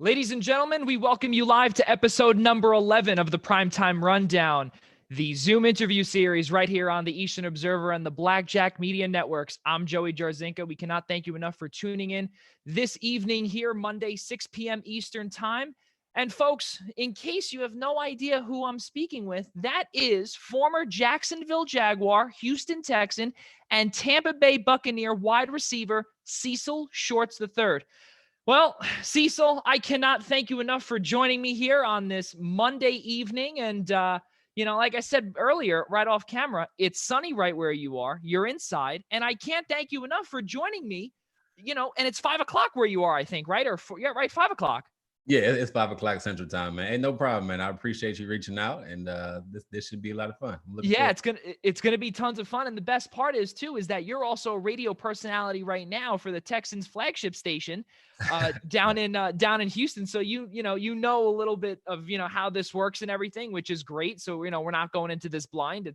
Ladies and gentlemen, we welcome you live to episode number 11 of the Primetime Rundown, the Zoom interview series right here on the Eastern Observer and the Blackjack Media Networks. I'm Joey Jarzynka. We cannot thank you enough for tuning in this evening here, Monday, 6 p.m. Eastern Time. And folks, in case you have no idea who I'm speaking with, that is former Jacksonville Jaguar, Houston Texan, and Tampa Bay Buccaneer wide receiver Cecil Shorts III. Well, Cecil, I cannot thank you enough for joining me here on this Monday evening. And, like I said earlier, right off camera, it's sunny right where you are. You're inside. And I can't thank you enough for joining me, and it's 5 o'clock where you are, I think, right? Yeah, right, 5 o'clock. Yeah, it's 5 o'clock Central Time, man. Ain't no problem, man. I appreciate you reaching out, and this should be a lot of fun. Yeah, it's gonna be tons of fun, and the best part is that you're also a radio personality right now for the Texans flagship station down in Houston. So you know a little bit of how this works and everything, which is great. So we're not going into this blind.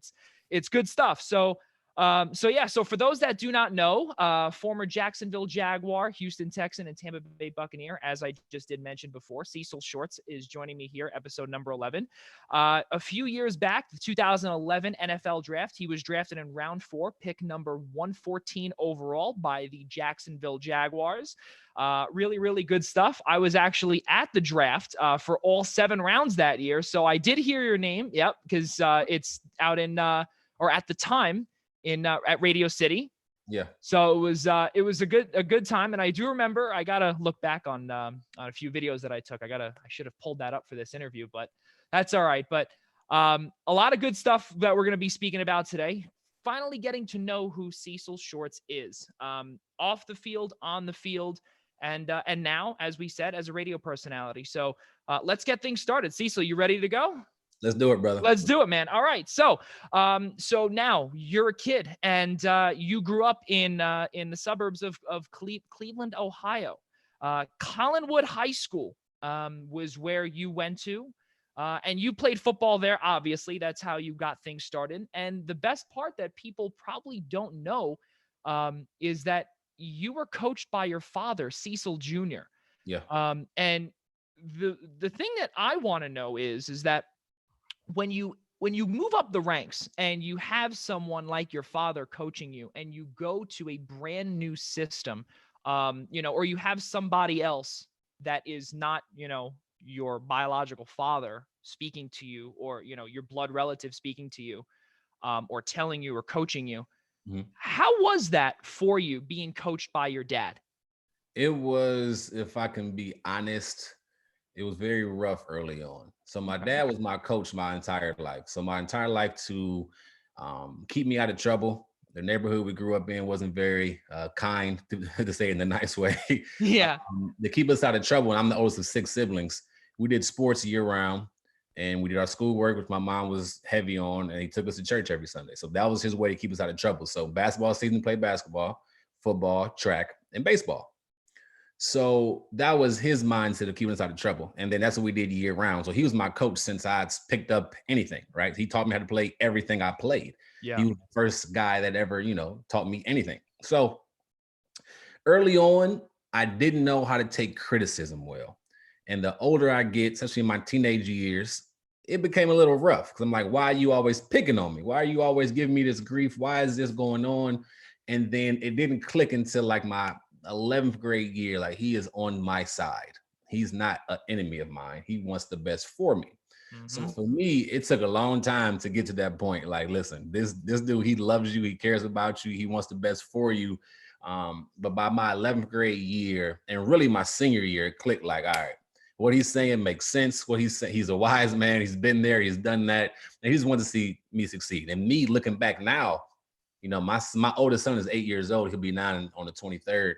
It's good stuff. So for those that do not know, former Jacksonville Jaguar, Houston Texan, and Tampa Bay Buccaneer, as I just did mention before, Cecil Shorts is joining me here, episode number 11. A few years back, the 2011 NFL draft, he was drafted in round 4, pick number 114 overall by the Jacksonville Jaguars. Really, really good stuff. I was actually at the draft for all 7 rounds that year, so I did hear your name. Yep, because it's out in or at the time at Radio City. Yeah. So it was a good time, and I do remember. I gotta look back on a few videos that I took. I should have pulled that up for this interview, but that's all right. But a lot of good stuff that we're gonna be speaking about today. Finally getting to know who Cecil Shorts is, off the field, on the field, and now, as we said, as a radio personality. So let's get things started. Cecil, you ready to go? Let's do it, brother. Let's do it, man. All right. So now you're a kid, and you grew up in the suburbs of Cleveland, Ohio. Collinwood High School was where you went to, and you played football there. Obviously, that's how you got things started. And the best part that people probably don't know is that you were coached by your father, Cecil Jr. Yeah. And the thing that I want to know is that when you move up the ranks and you have someone like your father coaching you, and you go to a brand new system, or you have somebody else that is not, your biological father speaking to you, or, your blood relative speaking to you, or telling you or coaching you. Mm-hmm. How was that for you being coached by your dad? It was, if I can be honest, it was very rough early on. So my dad was my coach my entire life. So my entire life to keep me out of trouble. The neighborhood we grew up in wasn't very kind, to say it in a nice way. Yeah. To keep us out of trouble. And I'm the oldest of 6 siblings. We did sports year round, and we did our schoolwork, which my mom was heavy on, and he took us to church every Sunday. So that was his way to keep us out of trouble. So basketball season, played basketball, football, track, and baseball. So that was his mindset of keeping us out of trouble. And then that's what we did year round. So he was my coach since I picked up anything, right? He taught me how to play everything I played. Yeah. He was the first guy that ever, taught me anything. So early on, I didn't know how to take criticism well. And the older I get, especially in my teenage years, it became a little rough, because I'm like, why are you always picking on me? Why are you always giving me this grief? Why is this going on? And then it didn't click until like my 11th grade year. Like, he is on my side. He's not an enemy of mine. He wants the best for me. Mm-hmm. So for me, it took a long time to get to that point. Like, listen, this dude, he loves you. He cares about you. He wants the best for you. But by my 11th grade year, and really my senior year, it clicked. Like, all right, what he's saying makes sense. What he's saying, he's a wise man. He's been there. He's done that. And he just wanted to see me succeed. And me looking back now, my oldest son is 8 years old. He'll be 9 on the 23rd.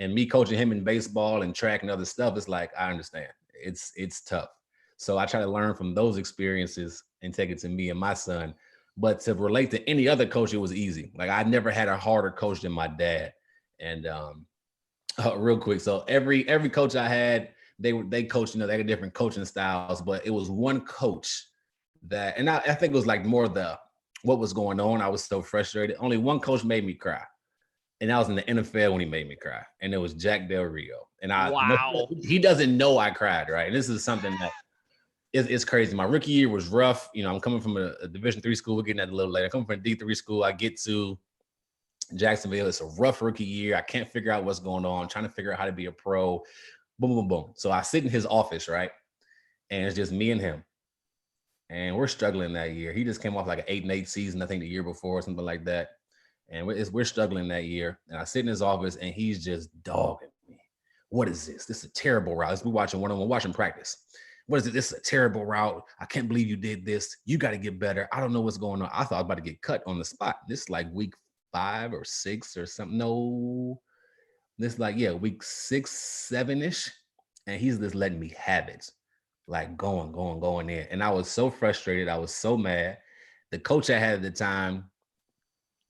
And me coaching him in baseball and track and other stuff, it's like, I understand. It's tough. So I try to learn from those experiences and take it to me and my son. But to relate to any other coach, it was easy. Like, I never had a harder coach than my dad. And real quick, so every coach I had, they coached, they had different coaching styles, but it was one coach that, and I think it was like more what was going on. I was so frustrated. Only one coach made me cry. And I was in the NFL when he made me cry. And it was Jack Del Rio. And Wow. he doesn't know I cried, right? And this is something that it's crazy. My rookie year was rough. You know, I'm coming from a Division III school. We're getting that a little later. I come from a D3 school. I get to Jacksonville. It's a rough rookie year. I can't figure out what's going on. I'm trying to figure out how to be a pro. Boom, boom, boom. So I sit in his office, right? And it's just me and him. And we're struggling that year. He just came off like an 8-8 season, I think the year before or something like that. And we're struggling that year. And I sit in his office and he's just dogging me. What is this? This is a terrible route. We're watching one-on-one, watching practice. What is it? This is a terrible route. I can't believe you did this. You got to get better. I don't know what's going on. I thought I was about to get cut on the spot. This is like week 5 or 6 or something. No, this is like, week 6, 7-ish. And he's just letting me have it. Like going in. And I was so frustrated. I was so mad. The coach I had at the time,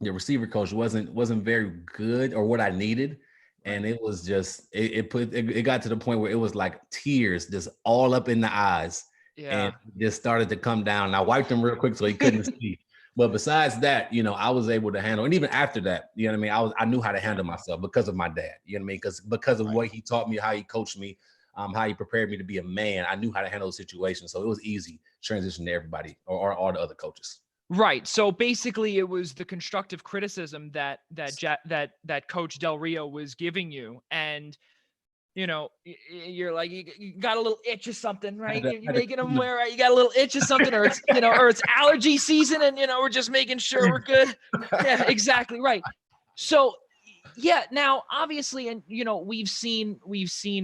the receiver coach, wasn't very good or what I needed. And it was just, it got to the point where it was like tears just all up in the eyes. Yeah. And it just started to come down. And I wiped them real quick so he couldn't see. But besides that, you know, I was able to handle, and even after that, you know what I mean? I knew how to handle myself because of my dad, you know what I mean? Because of what he taught me, how he coached me, how he prepared me to be a man. I knew how to handle those situations. So it was easy transition to everybody or all the other coaches. Right. So basically it was the constructive criticism that Coach Del Rio was giving you. And, you know, you're like, you got a little itch or something, right? You're making them wear, right? You got a little itch or something, or it's, you know, or it's allergy season and, you know, we're just making sure we're good. Yeah, exactly. Right. So, yeah. Now, obviously, and you know, we've seen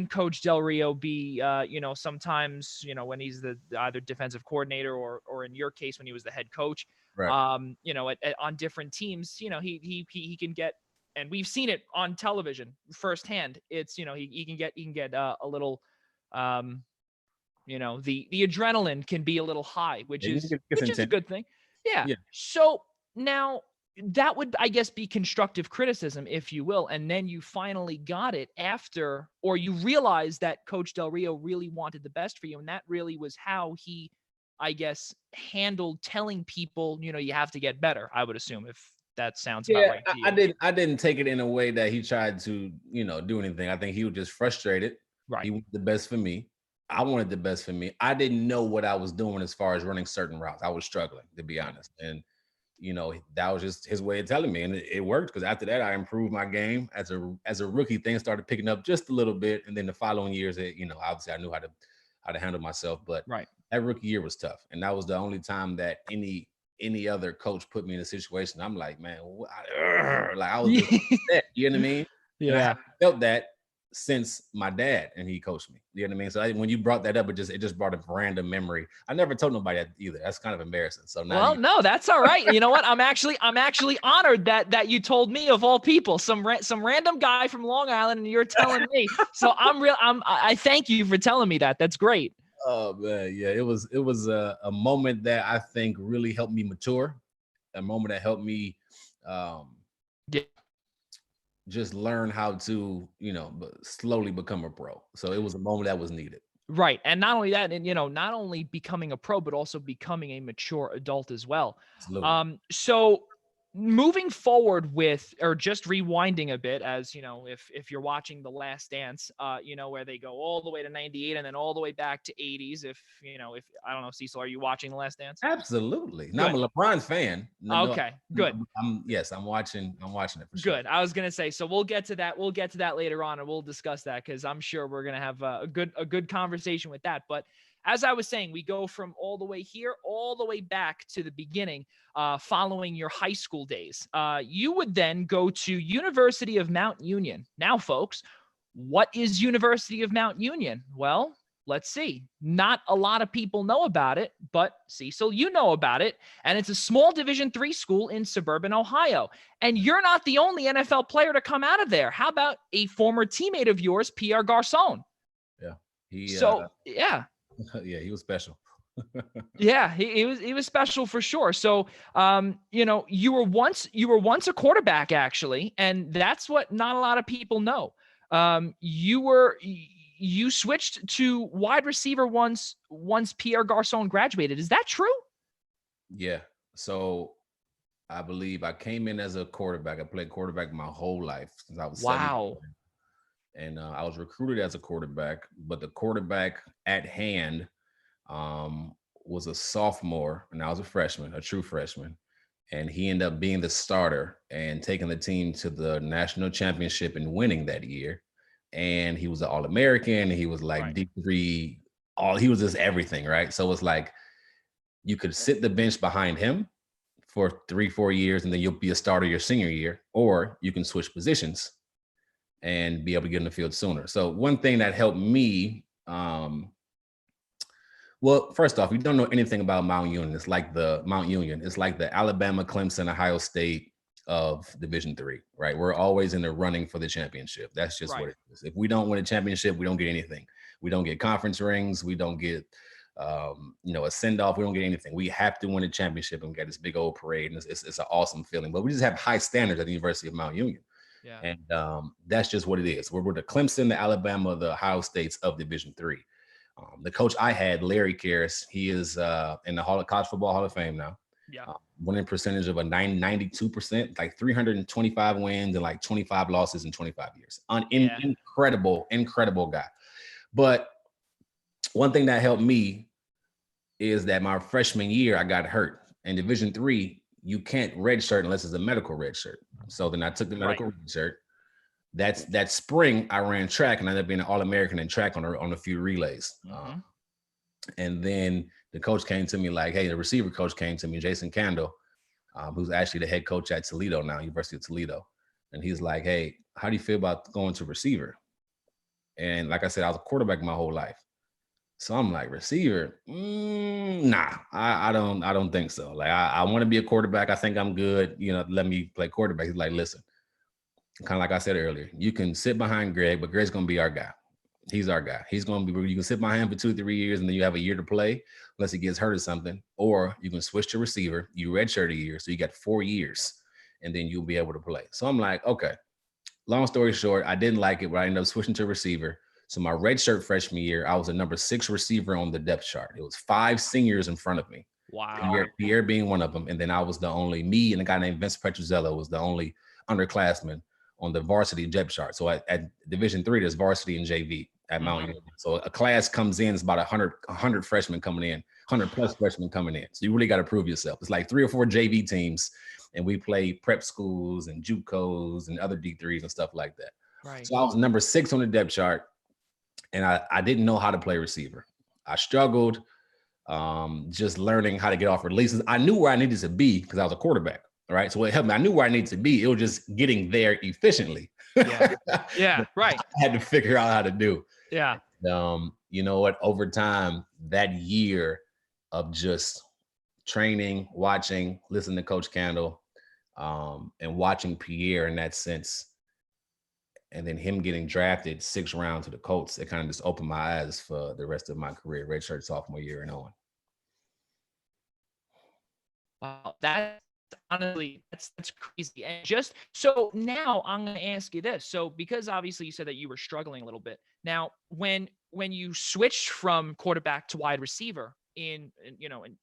Coach Del Rio be, you know, sometimes, you know, when he's the either defensive coordinator or in your case when he was the head coach, Right. you know, on different teams, you know, he can get, and we've seen it on television firsthand. It's, you know, he can get a little, you know, the adrenaline can be a little high, which is a good thing. Yeah. Yeah. So now, that would, I guess, be constructive criticism, if you will. And then you finally got it after, or you realized that Coach Del Rio really wanted the best for you. And that really was how he, I guess, handled telling people, you know, you have to get better, I would assume, if that sounds about right to you. I didn't take it in a way that he tried to, you know, do anything. I think he was just frustrated. Right. He wanted the best for me. I wanted the best for me. I didn't know what I was doing as far as running certain routes. I was struggling, to be honest. And you know, that was just his way of telling me, and it worked, because after that I improved my game as a rookie. Things started picking up just a little bit, and then the following years, you know, obviously I knew how to handle myself. But right, that rookie year was tough, and that was the only time that any other coach put me in a situation. I'm like, man, like I was just upset, you know what I mean? Yeah, and I haven't felt that since my dad and he coached me. You know what I mean? So when you brought that up, it just brought a random memory. I never told nobody that either. That's kind of embarrassing. So now, well, no, that's all right. You know what? I'm actually honored that you told me, of all people, some random guy from Long Island, and you're telling me. So I thank you for telling me that. That's great. Oh man, yeah, it was a moment that I think really helped me mature. A moment that helped me just learn how to, you know, slowly become a pro. So it was a moment that was needed. Right. And not only that, and, you know, not only becoming a pro, but also becoming a mature adult as well. Absolutely. So moving forward with, or just rewinding a bit, as you know, if you're watching The Last Dance, you know, where they go all the way to 98 and then all the way back to 80s. If you know, if I don't know, Cecil, are you watching The Last Dance? Absolutely. Now I'm a LeBron fan. Okay, good. I'm watching it for sure. Good. Sure. I was gonna say, so we'll get to that. We'll get to that later on, and we'll discuss that, because I'm sure we're gonna have a good conversation with that. But as I was saying, we go from all the way here, all the way back to the beginning, following your high school days. You would then go to University of Mount Union. Now, folks, what is University of Mount Union? Well, let's see. Not a lot of people know about it, but Cecil, you know about it. And it's a small Division III school in suburban Ohio. And you're not the only NFL player to come out of there. How about a former teammate of yours, Pierre Garçon? Yeah. Yeah. Yeah, he was special. Yeah, he was special for sure. So, you know, you were once a quarterback, actually, and that's what not a lot of people know. You switched to wide receiver once Pierre Garçon graduated. Is that true? Yeah. So I believe I came in as a quarterback. I played quarterback my whole life since I was 7 years Wow. old. And I was recruited as a quarterback, but the quarterback at hand um, was a sophomore, and I was a freshman, a true freshman. And he ended up being the starter and taking the team to the national championship and winning that year. And he was an All-American. He was like Right. D3, he was just everything, right? So it's like you could sit the bench behind him for 3-4 years, and then you'll be a starter your senior year, or you can switch positions and be able to get in the field sooner. So one thing that helped me, well, first off, you don't know anything about Mount Union. It's like the Mount Union. It's like the Alabama, Clemson, Ohio State of Division III, right? We're always in the running for the championship. That's just Right. what it is. If we don't win a championship, we don't get anything. We don't get conference rings. We don't get, a send off. We don't get anything. We have to win a championship and get this big old parade. And it's an awesome feeling. But we just have high standards at the University of Mount Union. Yeah. And that's just what it is. We're the Clemson, the Alabama, the Ohio States of Division III. The coach I had, Larry Karras, he is in the College Football Hall of Fame now. Yeah. Winning percentage of 92%, like 325 wins and like 25 losses in 25 years. Incredible guy. But one thing that helped me is that my freshman year, I got hurt. In Division III, you can't redshirt unless it's a medical redshirt. So then I took the medical redshirt. That spring, I ran track and I ended up being an All-American in track on a few relays. Mm-hmm. And then the coach came to me like, hey, the receiver coach came to me, Jason Candle, who's actually the head coach at Toledo now, University of Toledo. And he's like, hey, how do you feel about going to receiver? And like I said, I was a quarterback my whole life. So I'm like, receiver? Nah, I don't think so. Like, I want to be a quarterback. I think I'm good. Let me play quarterback. He's like, listen, kind of like I said earlier, you can sit behind Greg, but Greg's going to be our guy. He's our guy. He's going to be, you can sit behind him for 2-3 years and then you have a year to play unless he gets hurt or something. Or you can switch to receiver. You redshirt a year. So you got 4 years and then you'll be able to play. So I'm like, okay, long story short, I didn't like it, but I ended up switching to receiver. So my redshirt freshman year, I was a number 6 receiver on the depth chart. It was 5 seniors in front of me. Wow. Pierre being one of them. And then I was me and a guy named Vince Petruzzello was the only underclassman on the varsity depth chart. So at Division III, there's varsity and JV at Mount Union. So a class comes in, it's about 100 freshmen coming in, 100 plus freshmen coming in. So you really got to prove yourself. It's like 3 or 4 JV teams, and we play prep schools and JUCOs and other D3s and stuff like that. Right. So I was number 6 on the depth chart, and I didn't know how to play receiver. I struggled just learning how to get off releases. I knew where I needed to be because I was a quarterback. Right. So it helped me. I knew where I needed to be. It was just getting there efficiently. Yeah. Right. I had to figure out how to do. Yeah. You know what? Over time, that year of just training, watching, listening to Coach Candle, and watching Pierre in that sense, and then him getting drafted 6th round to the Colts, it kind of just opened my eyes for the rest of my career, redshirt sophomore year and on. Wow. Honestly, that's crazy. And just so now I'm going to ask you this. So because obviously you said that you were struggling a little bit. Now, when you switched from quarterback to wide receiver and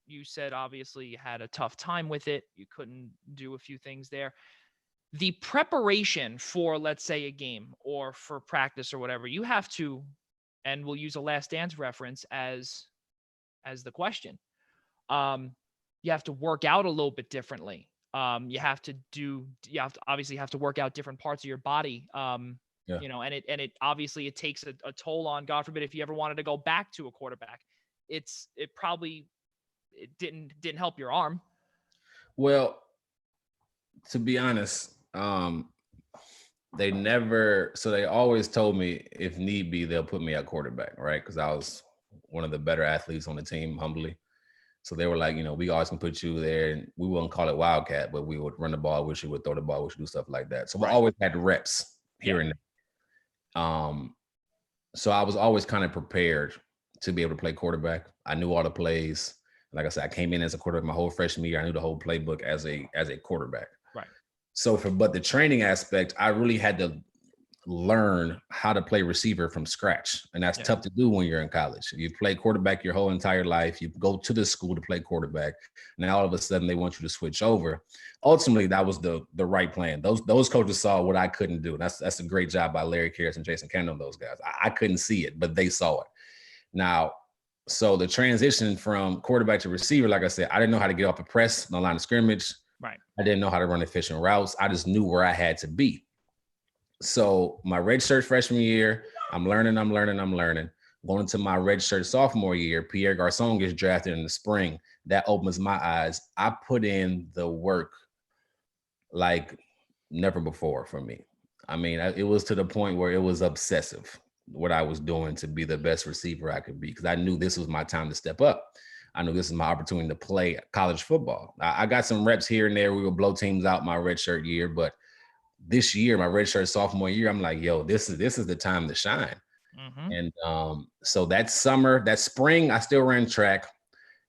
you said obviously you had a tough time with it. You couldn't do a few things there. The preparation for, let's say, a game or for practice or whatever, you have to, and we'll use a Last Dance reference as the question. You have to work out a little bit differently. You have to obviously work out different parts of your body. And it obviously it takes a toll on, God forbid, if you ever wanted to go back to a quarterback, it didn't help your arm. Well, to be honest, they always told me if need be, they'll put me at quarterback, right? Because I was one of the better athletes on the team, humbly. So they were like, we always can put you there, and we wouldn't call it Wildcat, but we would run the ball, we would throw the ball, we should do stuff like that. So we always had reps here and there. So I was always kind of prepared to be able to play quarterback. I knew all the plays. Like I said, I came in as a quarterback my whole freshman year. I knew the whole playbook as a quarterback. Right. So but the training aspect, I really had to learn how to play receiver from scratch. And that's tough to do when you're in college. You play quarterback your whole entire life. You go to this school to play quarterback. Now all of a sudden they want you to switch over. Ultimately, that was the right plan. Those coaches saw what I couldn't do. That's a great job by Larry Karras and Jason Kendall and those guys. I couldn't see it, but they saw it. Now, so the transition from quarterback to receiver, like I said, I didn't know how to get off the press, the line of scrimmage. Right. I didn't know how to run efficient routes. I just knew where I had to be. So my redshirt freshman year, I'm learning. Going into my redshirt sophomore year, Pierre Garçon gets drafted in the spring. That opens my eyes. I put in the work like never before for me. I mean, it was to the point where it was obsessive what I was doing to be the best receiver I could be, because I knew this was my time to step up. I knew this is my opportunity to play college football. I got some reps here and there. We would blow teams out my redshirt year, but this year, my redshirt sophomore year, I'm like, yo, this is the time to shine. Mm-hmm. And so that spring, I still ran track.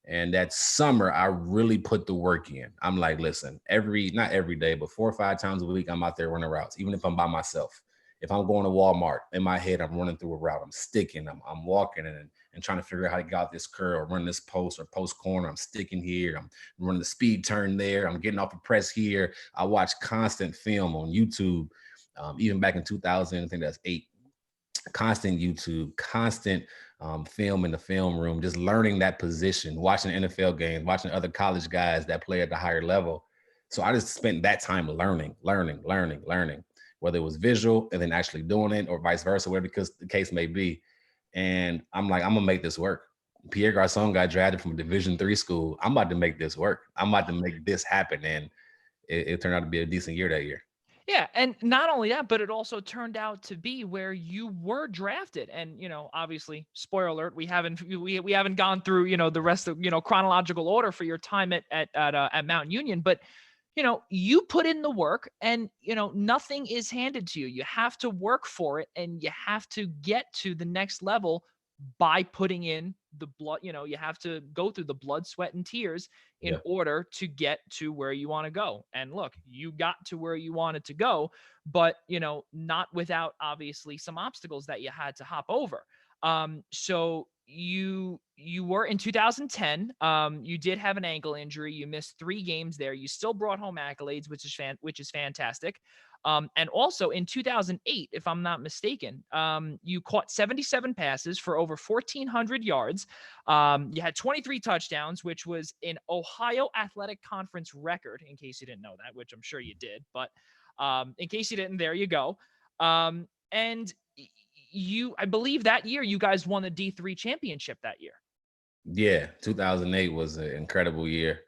And that summer, I really put the work in. I'm like, listen, not every day, but 4 or 5 times a week, I'm out there running routes, even if I'm by myself. If I'm going to Walmart, in my head, I'm running through a route. I'm sticking, I'm walking and trying to figure out how to get out this curl or run this post or post corner. I'm sticking here. I'm running the speed turn there. I'm getting off the press here. I watch constant film on YouTube, even back in 2000, I think that's 8. Constant YouTube, constant film in the film room, just learning that position, watching NFL games, watching other college guys that play at the higher level. So I just spent that time learning, whether it was visual and then actually doing it or vice versa, whatever the case may be. And I'm like, I'm gonna make this work. Pierre Garçon got drafted from a Division III school. I'm about to make this work. I'm about to make this happen. And it turned out to be a decent year that year. Yeah, and not only that, but it also turned out to be where you were drafted. And obviously, spoiler alert, we haven't gone through the rest of chronological order for your time at Mount Union, but you put in the work, and nothing is handed to you. You have to work for it, and you have to get to the next level by putting in the blood. You have to go through the blood, sweat, and tears in order to get to where you want to go. And look, you got to where you wanted to go, but not without obviously some obstacles that you had to hop over. So you were in 2010. You did have an ankle injury. You missed 3 games there. You still brought home accolades, which is fantastic. And also in 2008, if I'm not mistaken, you caught 77 passes for over 1,400 yards. You had 23 touchdowns, which was an Ohio Athletic Conference record, in case you didn't know that, which I'm sure you did. But in case you didn't, there you go. And I believe that year you guys won the D3 championship that year. Yeah, 2008 was an incredible year.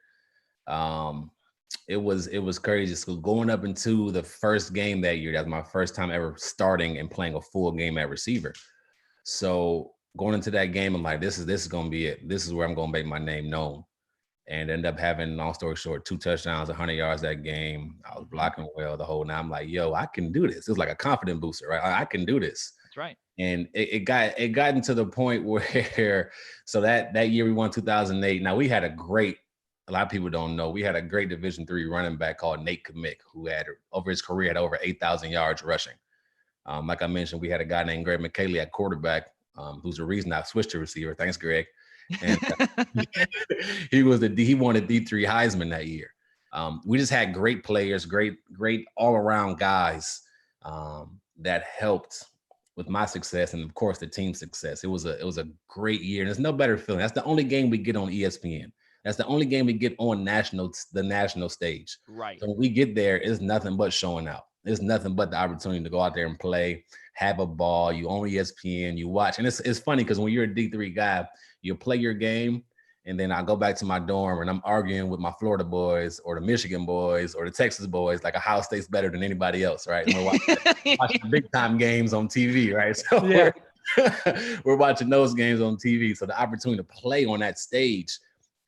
It was crazy. So going up into the first game that year, that was my first time ever starting and playing a full game at receiver. So going into that game, I'm like, this is going to be it. This is where I'm going to make my name known. And end up having, long story short, 2 touchdowns, 100 yards that game. I was blocking well the whole night. I'm like, yo, I can do this. It was like a confident booster, right? I can do this. That's right. And it got into the point where, so that year we won 2008. Now we had a lot of people don't know, we had a great Division III running back called Nate Kamick, who had over his career had over 8,000 yards rushing. Like I mentioned, we had a guy named Greg McKaylee at quarterback, who's the reason I switched to receiver. Thanks, Greg. And he won the D3 Heisman that year. We just had great players, great all around guys that helped with my success and of course the team's success. It was a great year, and there's no better feeling. That's the only game we get on ESPN. That's the only game we get on the national stage. Right. So when we get there, it's nothing but showing out. It's nothing but the opportunity to go out there and play, have a ball. You own ESPN, you watch. And it's funny because when you're a D3 guy, you play your game, and then I go back to my dorm and I'm arguing with my Florida boys or the Michigan boys or the Texas boys, like Ohio State's better than anybody else, right? And we're watching big time games on TV, right? So we're watching those games on TV. So the opportunity to play on that stage,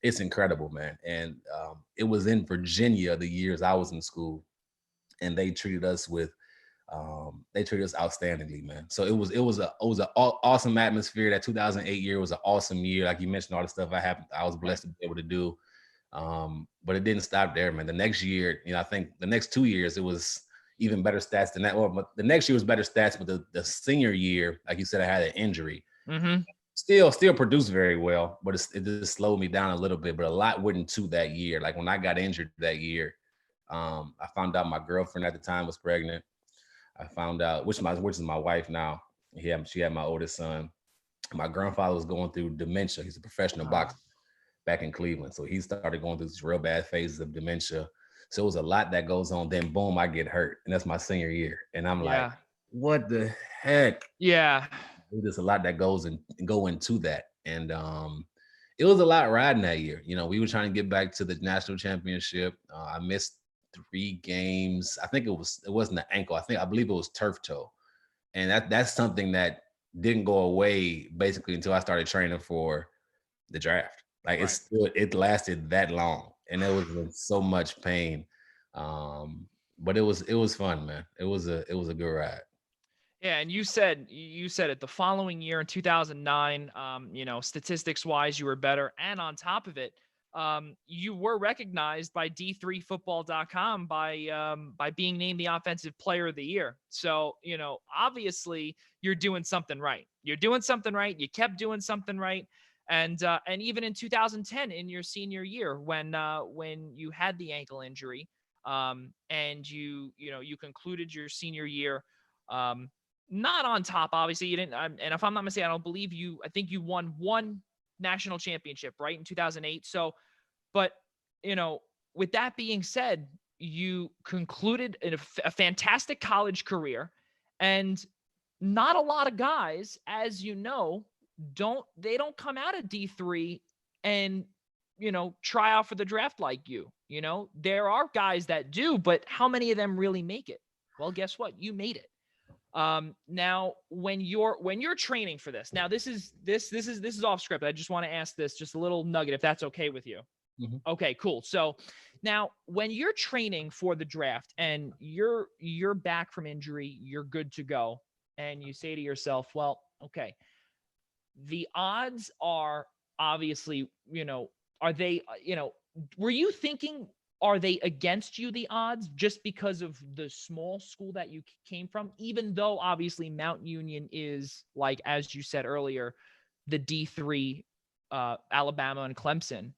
it's incredible, man. And it was in Virginia the years I was in school, and they treated us outstandingly, man. So it was an awesome atmosphere. That 2008 year was an awesome year. Like you mentioned, all the stuff I was blessed to be able to do. But it didn't stop there, man. The next year, I think the next 2 years, it was even better stats than that. Well, the next year was better stats, but the senior year, like you said, I had an injury. Mm-hmm. Still produced very well, but it just slowed me down a little bit. But a lot went into that year. Like when I got injured that year, I found out my girlfriend at the time was pregnant. I found out, which is my wife now. She had my oldest son. My grandfather was going through dementia. He's a professional boxer back in Cleveland. So he started going through these real bad phases of dementia. So it was a lot that goes on. Then boom, I get hurt. And that's my senior year. And I'm like, what the heck? Yeah. There's a lot that go into that. And it was a lot riding that year. You know, we were trying to get back to the national championship. I missed 3 games. I think it wasn't an ankle. I believe it was turf toe. And that's something that didn't go away basically until I started training for the draft. Like it lasted that long, and it was in so much pain. But it was fun, man. It was a good ride. Yeah, and you said it the following year in 2009, statistics wise, you were better. And on top of it, you were recognized by D3Football.com by being named the Offensive Player of the Year. So, obviously you're doing something right. You're doing something right. You kept doing something right. And even in 2010, in your senior year, when you had the ankle injury, and you concluded your senior year, not on top, obviously. You didn't, and if I'm not mistaken, I think you won 1 national championship, right, in 2008. So, but, with that being said, you concluded a fantastic college career, and not a lot of guys, as you know, don't come out of D3 and, try out for the draft like you. There are guys that do, but how many of them really make it? Well, guess what? You made it. Now when you're training for this, now this is off script. I just want to ask this, just a little nugget, if that's okay with you. Mm-hmm. Okay, cool. So now when you're training for the draft and you're back from injury, you're good to go, and you say to yourself, well, okay, the odds are obviously, are they, were you thinking, are they against you, the odds, just because of the small school that you came from? Even though obviously Mount Union is, like, as you said earlier, the D3 Alabama and Clemson.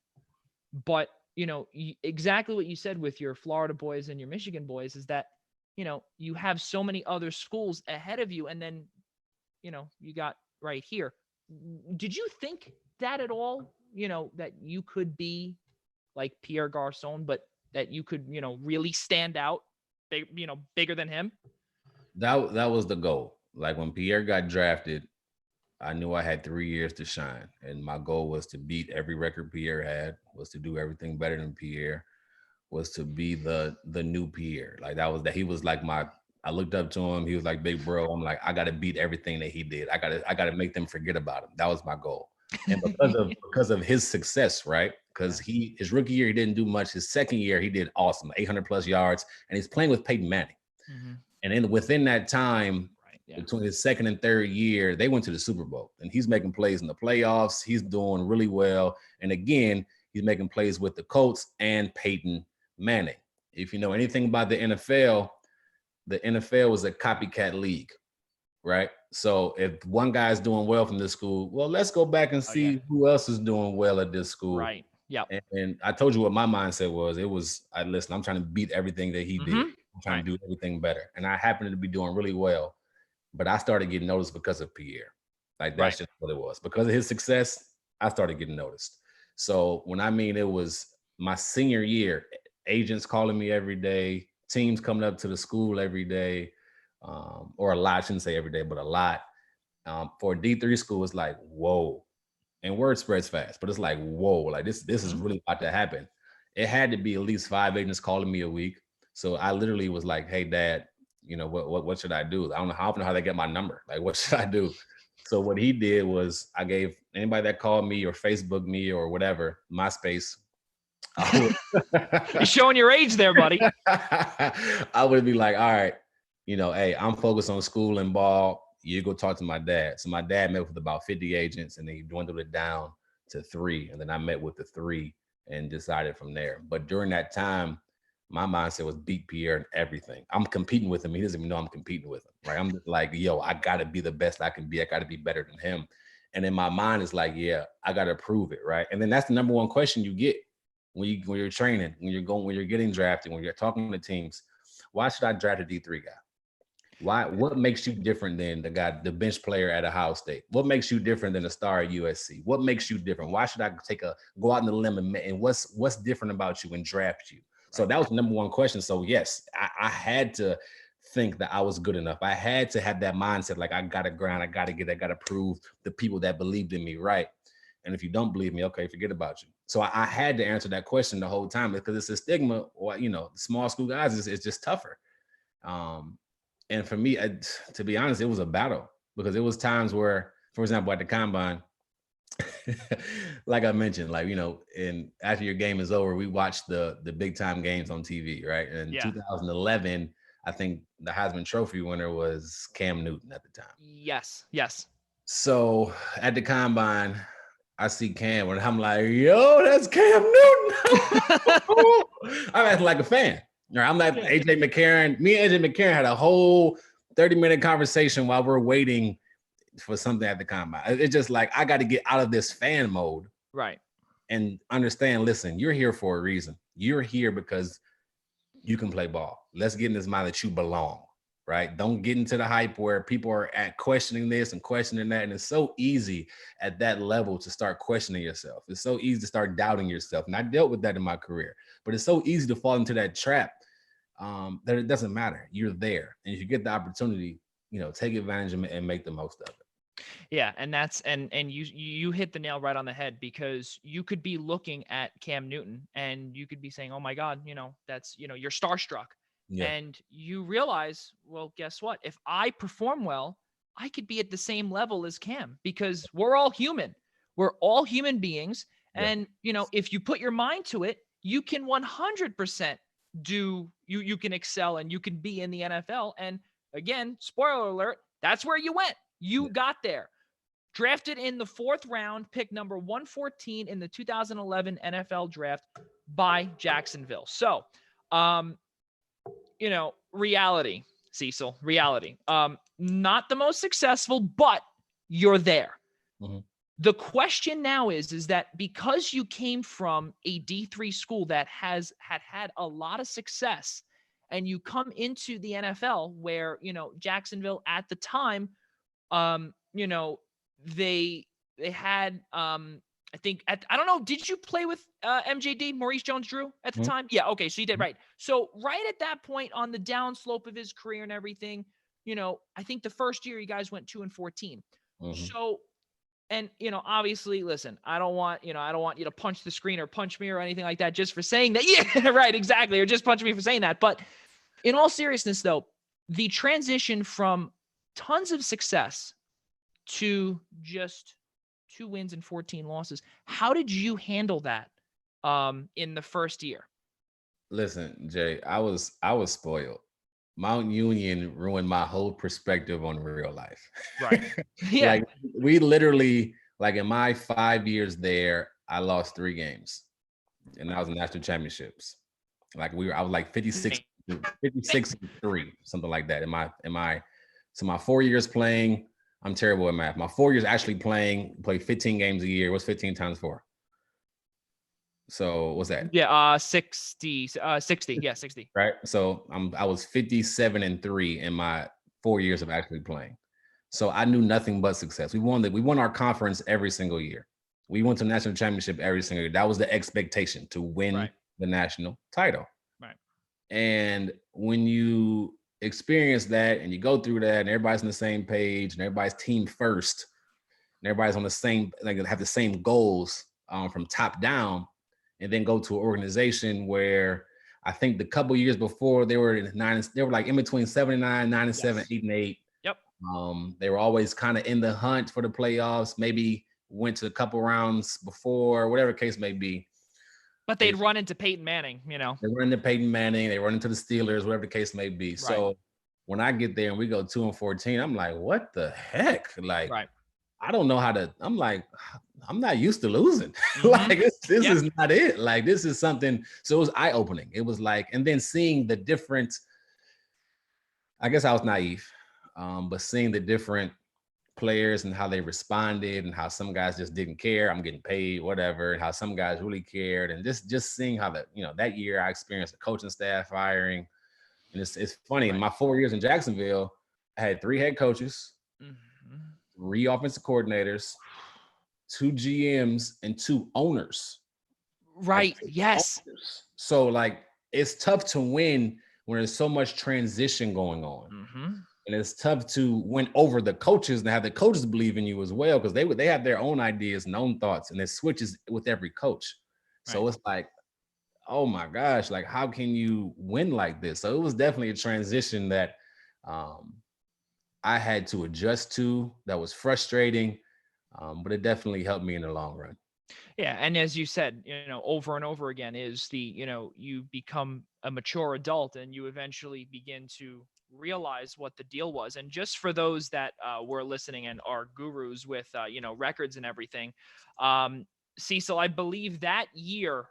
But, exactly what you said with your Florida boys and your Michigan boys is that, you have so many other schools ahead of you. And then, you got right here. Did you think that at all, that you could be like Pierre Garçon, but that you could, really stand out, bigger than him? That was the goal. Like when Pierre got drafted, I knew I had 3 years to shine, and my goal was to beat every record Pierre had, was to do everything better than Pierre, was to be the new Pierre. Like he was like I looked up to him. He was like big bro. I'm like, I got to beat everything that he did. I got to make them forget about him. That was my goal. And because of his success, right? Because his rookie year, he didn't do much. His second year, he did awesome, 800 plus yards, and he's playing with Peyton Manning. Mm-hmm. And then within that time, between his second and third year, they went to the Super Bowl, and he's making plays in the playoffs. He's doing really well. And again, he's making plays with the Colts and Peyton Manning. If you know anything about the NFL is a copycat league, right? So if one guy's doing well from this school, well, let's go back and see who else is doing well at this school. Right. Yeah. And I told you what my mindset was. I'm trying to beat everything that he did. I'm trying to do everything better. And I happened to be doing really well, but I started getting noticed because of Pierre. Like that's just what it was. Because of his success, I started getting noticed. So when it was my senior year, agents calling me every day, teams coming up to the school every day, or a lot, I shouldn't say every day, but a lot. For a D3 school, it's like, whoa. And word spreads fast, but it's like, whoa, like this is really about to happen. It had to be at least 5 agents calling me a week. So I literally was like, hey, Dad, what should I do? I don't know how they get my number. Like, what should I do? So what he did was I gave anybody that called me or Facebook me or whatever, MySpace. You're showing your age there, buddy. I would be like, all right, hey, I'm focused on school and ball. You go talk to my dad. So my dad met with about 50 agents, and then he dwindled it down to 3. And then I met with the 3 and decided from there. But during that time, my mindset was beat Pierre in everything. I'm competing with him. He doesn't even know I'm competing with him. Right. I'm just like, yo, I gotta be the best I can be. I gotta be better than him. And in my mind, it's like, yeah, I gotta prove it. Right. And then that's the number one question you get when you're training, when you're getting drafted, when you're talking to teams. Why should I draft a D3 guy? Why? What makes you different than the bench player at Ohio State? What makes you different than a star at USC? What makes you different? Why should I go out on the limb and what's different about you and draft you? So that was the number one question. So yes, I had to think that I was good enough. I had to have that mindset, like I gotta grind, I gotta prove the people that believed in me right. And if you don't believe me, okay, forget about you. So I had to answer that question the whole time because it's a stigma. Or small school guys is just tougher. And for me, to be honest, it was a battle because it was times where, for example, at the combine, like I mentioned, and after your game is over, we watched the big time games on TV, right? And in 2011, I think the Heisman Trophy winner was Cam Newton at the time. Yes. So at the combine, I see Cam and I'm like, yo, that's Cam Newton. I'm acting like a fan. I'm like AJ McCarron. Me and AJ McCarron had a whole 30-minute conversation while we're waiting for something at the combine. It's just like, I got to get out of this fan mode. Right. And understand, listen, you're here for a reason. You're here because you can play ball. Let's get in this mind that you belong, right? Don't get into the hype where people are questioning this and questioning that. And it's so easy at that level to start questioning yourself. It's so easy to start doubting yourself. And I dealt with that in my career, but it's so easy to fall into that trap that it doesn't matter. You're there. And if you get the opportunity, take advantage of it and make the most of it. Yeah, and that's and you hit the nail right on the head, because you could be looking at Cam Newton and you could be saying, "Oh my God, that's you're starstruck," and you realize, well, guess what? If I perform well, I could be at the same level as Cam, because we're all human. We're all human beings, and if you put your mind to it, you can 100% do. You can excel and you can be in the NFL. And again, spoiler alert, that's where you went. You got there. Drafted in the 4th round, pick number 114 in the 2011 NFL draft by Jacksonville. So, reality, Cecil, reality. Not the most successful, but you're there. Mm-hmm. The question now is that because you came from a D3 school that had a lot of success, and you come into the NFL where, Jacksonville at the time, they had, I think, I don't know, did you play with MJD, Maurice Jones-Drew, at the time? Yeah, okay, so you did, right. So right at that point on the downslope of his career and everything, I think the first year you guys went 2-14. So, and, obviously, listen, I don't want you to punch the screen or punch me or anything like that just for saying that. Yeah, right, exactly, or just punch me for saying that. But in all seriousness, though, the transition from tons of success to just 2 wins and 14 losses. How did you handle that in the first year? Listen, Jay, I was spoiled. Mount Union ruined my whole perspective on real life. Right. Yeah. Like, we literally, like, in my 5 years there, I lost 3 games, and that was national championships. Like, I was like 56-3, something like that. So my 4 years playing, I'm terrible at math. My 4 years actually play 15 games a year. What's 15 times 4? So what's that? Yeah, 60. 60. Yeah, 60. Right. So I was 57-3 in my 4 years of actually playing. So I knew nothing but success. We won our conference every single year. We went to national championship every single year. That was the expectation, to win the national title. Right. And when you experience that and you go through that and everybody's on the same page and everybody's team first and everybody's on the same, like, have the same goals from top down, and then go to an organization where I think the couple years before they were like in between 7-9, 9-7, 8-8. Yep. They were always kind of in the hunt for the playoffs, maybe went to a couple rounds before, whatever case may be. But they'd run into Peyton Manning, They run into Peyton Manning, they run into the Steelers, whatever the case may be. Right. So when I get there and we go 2-14, I'm like, what the heck? Like, I don't know how to, I'm like, I'm not used to losing. Mm-hmm. Like this Yep. is not it. Like this is something. So it was eye opening. It was like, and then seeing the different, I guess I was naive, but seeing the different players and how they responded and how some guys just didn't care. I'm getting paid, whatever, and how some guys really cared. And just seeing how that year I experienced the coaching staff firing. And it's funny, in Right. my 4 years in Jacksonville, I had 3 head coaches, Mm-hmm. 3 offensive coordinators, 2 GMs, and 2 owners. Like Right. 2 Yes. owners. So like it's tough to win when there's so much transition going on. Mm-hmm. And it's tough to win over the coaches and have the coaches believe in you as well, because they have their own ideas and own thoughts, and it switches with every coach. Right. So it's like, oh my gosh, like how can you win like this? So it was definitely a transition that I had to adjust to. That was frustrating, but it definitely helped me in the long run. Yeah, and as you said, over and over again is you become a mature adult and you eventually begin to realize what the deal was. And just for those that were listening and are gurus with records and everything, Cecil, I believe that year,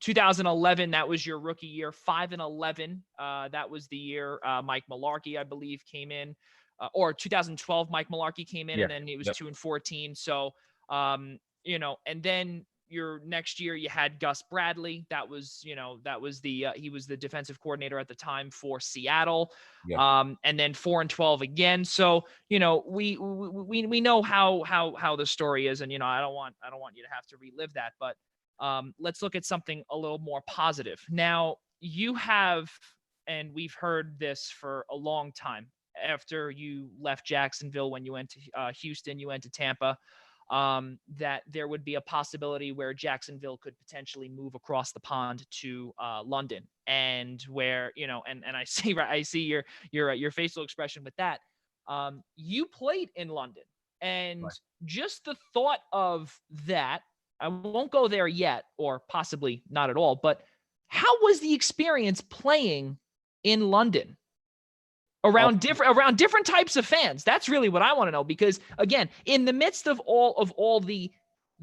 2011, that was your rookie year. 5-11, that was the year Mike Mularkey, I believe, came in, or 2012, Mike Mularkey came in, Yeah. and then it was Yep. 2-14. So, and then your next year you had Gus Bradley. That was he was the defensive coordinator at the time for Seattle. Yeah. And then 4-12 again. So, we know how the story is, and I don't want you to have to relive that, but let's look at something a little more positive. Now, you have, and we've heard this for a long time, after you left Jacksonville, when you went to Houston, you went to Tampa, that there would be a possibility where Jacksonville could potentially move across the pond to London, and where and I see your facial expression with that. You played in London, and Right. just the thought of that, I won't go there yet, or possibly not at all, but how was the experience playing in London Oh, around different types of fans? That's really what I want to know, because again, in the midst of all the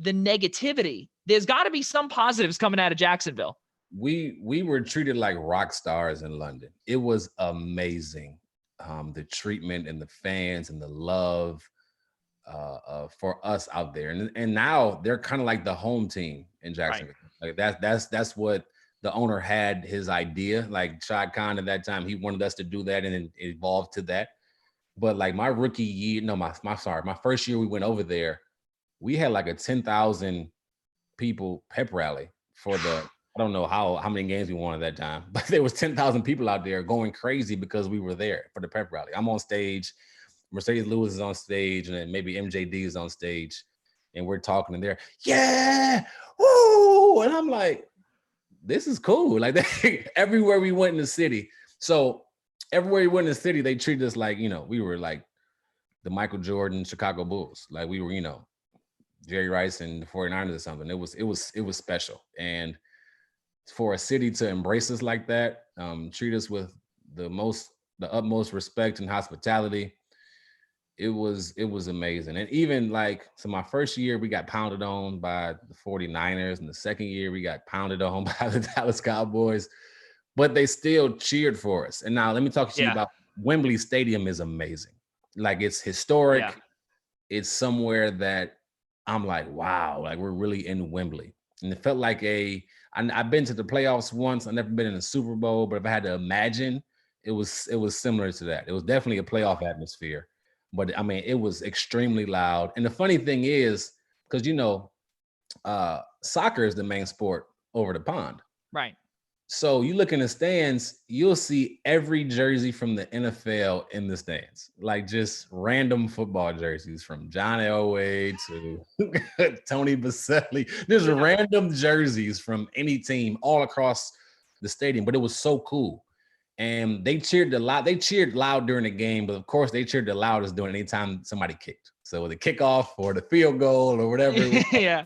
negativity, there's got to be some positives coming out of Jacksonville. we were treated like rock stars in London. It was amazing. The treatment and the fans and the love for us out there. And now they're kind of like the home team in Right. Jacksonville. Like that's what the owner had his idea. Like Shad Khan at that time, he wanted us to do that, and it evolved to that. But like my rookie year, no, my first year we went over there, we had like a 10,000 people pep rally for the, I don't know how many games we won at that time, but there was 10,000 people out there going crazy because we were there for the pep rally. I'm on stage, Mercedes Lewis is on stage, and then maybe MJD is on stage, and we're talking, and they're, yeah, woo, and I'm like, this is cool. Like everywhere we went in the city. So everywhere we went in the city, they treated us like, we were like the Michael Jordan Chicago Bulls. Like we were, Jerry Rice and the 49ers or something. It was special. And for a city to embrace us like that, treat us with the utmost respect and hospitality, it was amazing. And even like, so my first year we got pounded on by the 49ers, and the second year we got pounded on by the Dallas Cowboys, but they still cheered for us. And now let me talk to you Yeah. about Wembley Stadium. Is amazing. Like it's Yeah. historic. It's somewhere that I'm like, wow, like we're really in Wembley. And it felt like I've been to the playoffs once. I've never been in a Super Bowl, but if I had to imagine, it was similar to that. It was definitely a playoff atmosphere. But I mean, it was extremely loud. And the funny thing is, because soccer is the main sport over the pond. Right. So you look in the stands, you'll see every jersey from the NFL in the stands, like just random football jerseys from John Elway to Tony Baselli. There's random jerseys from any team all across the stadium, but it was so cool. And they cheered They cheered loud during the game, but of course they cheered the loudest during any time somebody kicked. So the kickoff or the field goal or whatever it was, Yeah.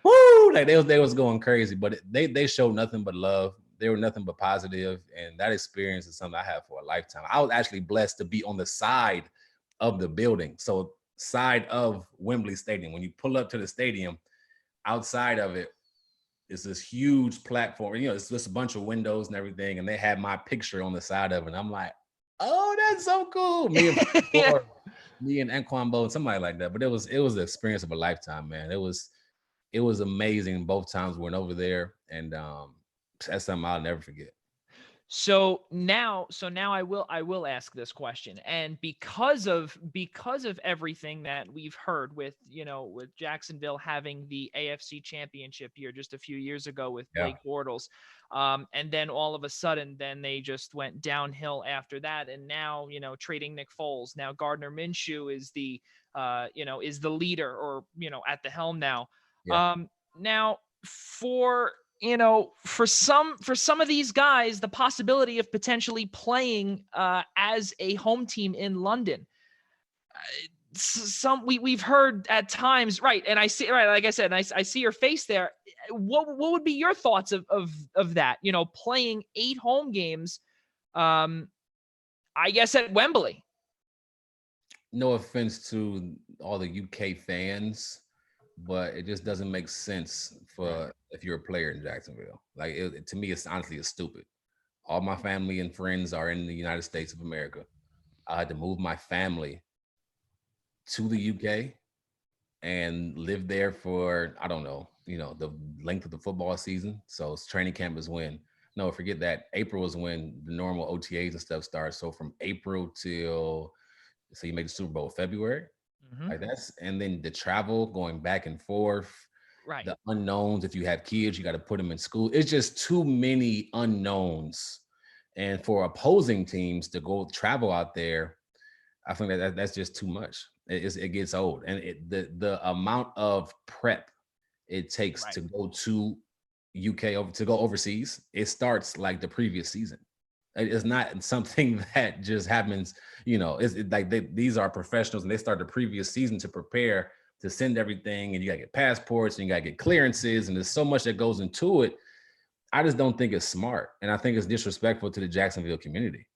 woo! Like they was going crazy, but they showed nothing but love. They were nothing but positive, and that experience is something I have for a lifetime. I was actually blessed to be on the side of the building, so side of Wembley Stadium. When you pull up to the stadium, outside of it is this huge platform. You know, it's just a bunch of windows and everything, and they had my picture on the side of it. And I'm like, oh, that's so cool. Yeah. Me and Anquan and somebody like that. But it was the experience of a lifetime, man. It was amazing both times we went over there, and that's something I'll never forget. So now I will ask this question. And because of everything that we've heard with, with Jacksonville having the AFC championship year just a few years ago with Yeah. Blake Bortles, and then all of a sudden, then they just went downhill after that. And now, trading Nick Foles, now Gardner Minshew is the, is the leader, or, at the helm now. Yeah. Now for some of these guys, the possibility of potentially playing as a home team in London, we've heard at times, right? And I see, right, like I said, and I see your face there. What would be your thoughts of that? Playing 8 home games, I guess at Wembley. No offense to all the UK fans, but it just doesn't make sense for if you're a player in Jacksonville. Like to me, it's stupid. All my family and friends are in the United States of America. I had to move my family to the UK and live there for, I don't know, the length of the football season. So it's training camp is when, no, forget that. April is when the normal OTAs and stuff start. So from April till, so you make the Super Bowl February. Like and then the travel going back and forth, Right. the unknowns. If you have kids, you got to put them in school. It's just too many unknowns. And for opposing teams to go travel out there, I think that's just too much. It gets old. And the amount of prep it takes to go to UK, to go overseas, it starts like the previous season. It's not something that just happens, it's like these are professionals, and they start the previous season to prepare to send everything, and you gotta get passports and you gotta get clearances, and there's so much that goes into it. I just don't think it's smart, and I think it's disrespectful to the Jacksonville community.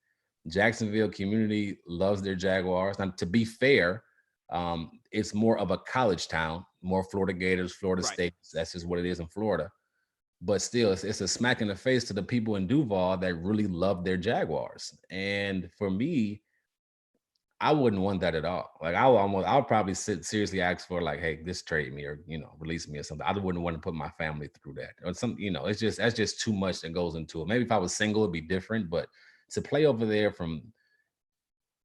Jacksonville community loves their Jaguars. Now, to be fair, it's more of a college town, more Florida Gators, Florida State. That's just what it is in Florida. But still, it's a smack in the face to the people in Duval that really love their Jaguars. And for me, I wouldn't want that at all. Like I'll probably seriously ask for like, hey, just trade me, or release me or something. I wouldn't want to put my family through that or something. That's just too much that goes into it. Maybe if I was single, it'd be different. But to play over there from,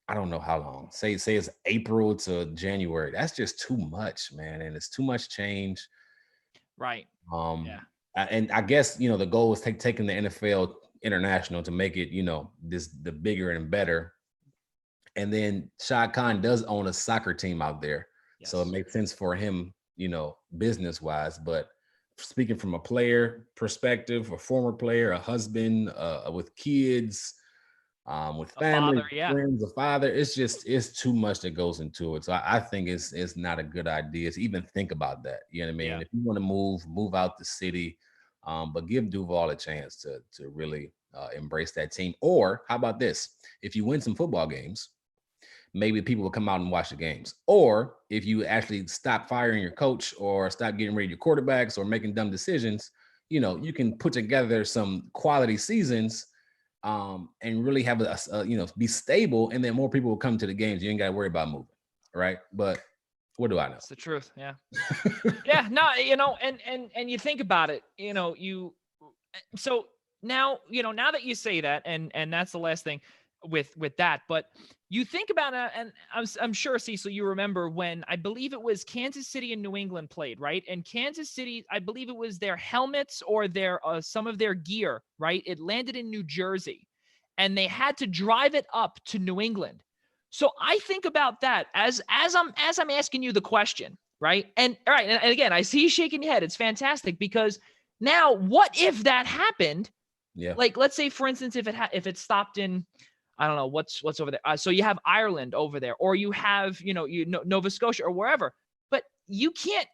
I don't know how long. Say it's April to January. That's just too much, man, and it's too much change. Right. Yeah. And I guess, the goal was taking the NFL international to make it, the bigger and better. And then Shad Khan does own a soccer team out there. Yes. So it makes sense for him, business wise. But speaking from a player perspective, a former player, a husband with kids, with family, friends, a father, it's too much that goes into it. So I think it's not a good idea to even think about that. You know what I mean? Yeah. If you want to move out the city, but give Duval a chance to really embrace that team. Or how about this? If you win some football games, maybe people will come out and watch the games. Or if you actually stop firing your coach or stop getting rid of your quarterbacks or making dumb decisions, you can put together some quality seasons and really have be stable, and then more people will come to the games. You ain't got to worry about moving, right? But what do I know? It's the truth. Yeah. Yeah. No, and you think about it, so now, now that you say that, and that's the last thing with that, but you think about it, and I'm sure, Cecil, you remember when I believe it was Kansas City and New England played, right? And Kansas City, I believe it was their helmets or their some of their gear, right? It landed in New Jersey, and they had to drive it up to New England. So I think about that as I'm asking you the question, right? And all right, and again, I see you shaking your head. It's fantastic, because now what if that happened? Yeah. Like, let's say, for instance, if it stopped in, I don't know what's over there. So you have Ireland over there, or you have, Nova Scotia or wherever, but you can't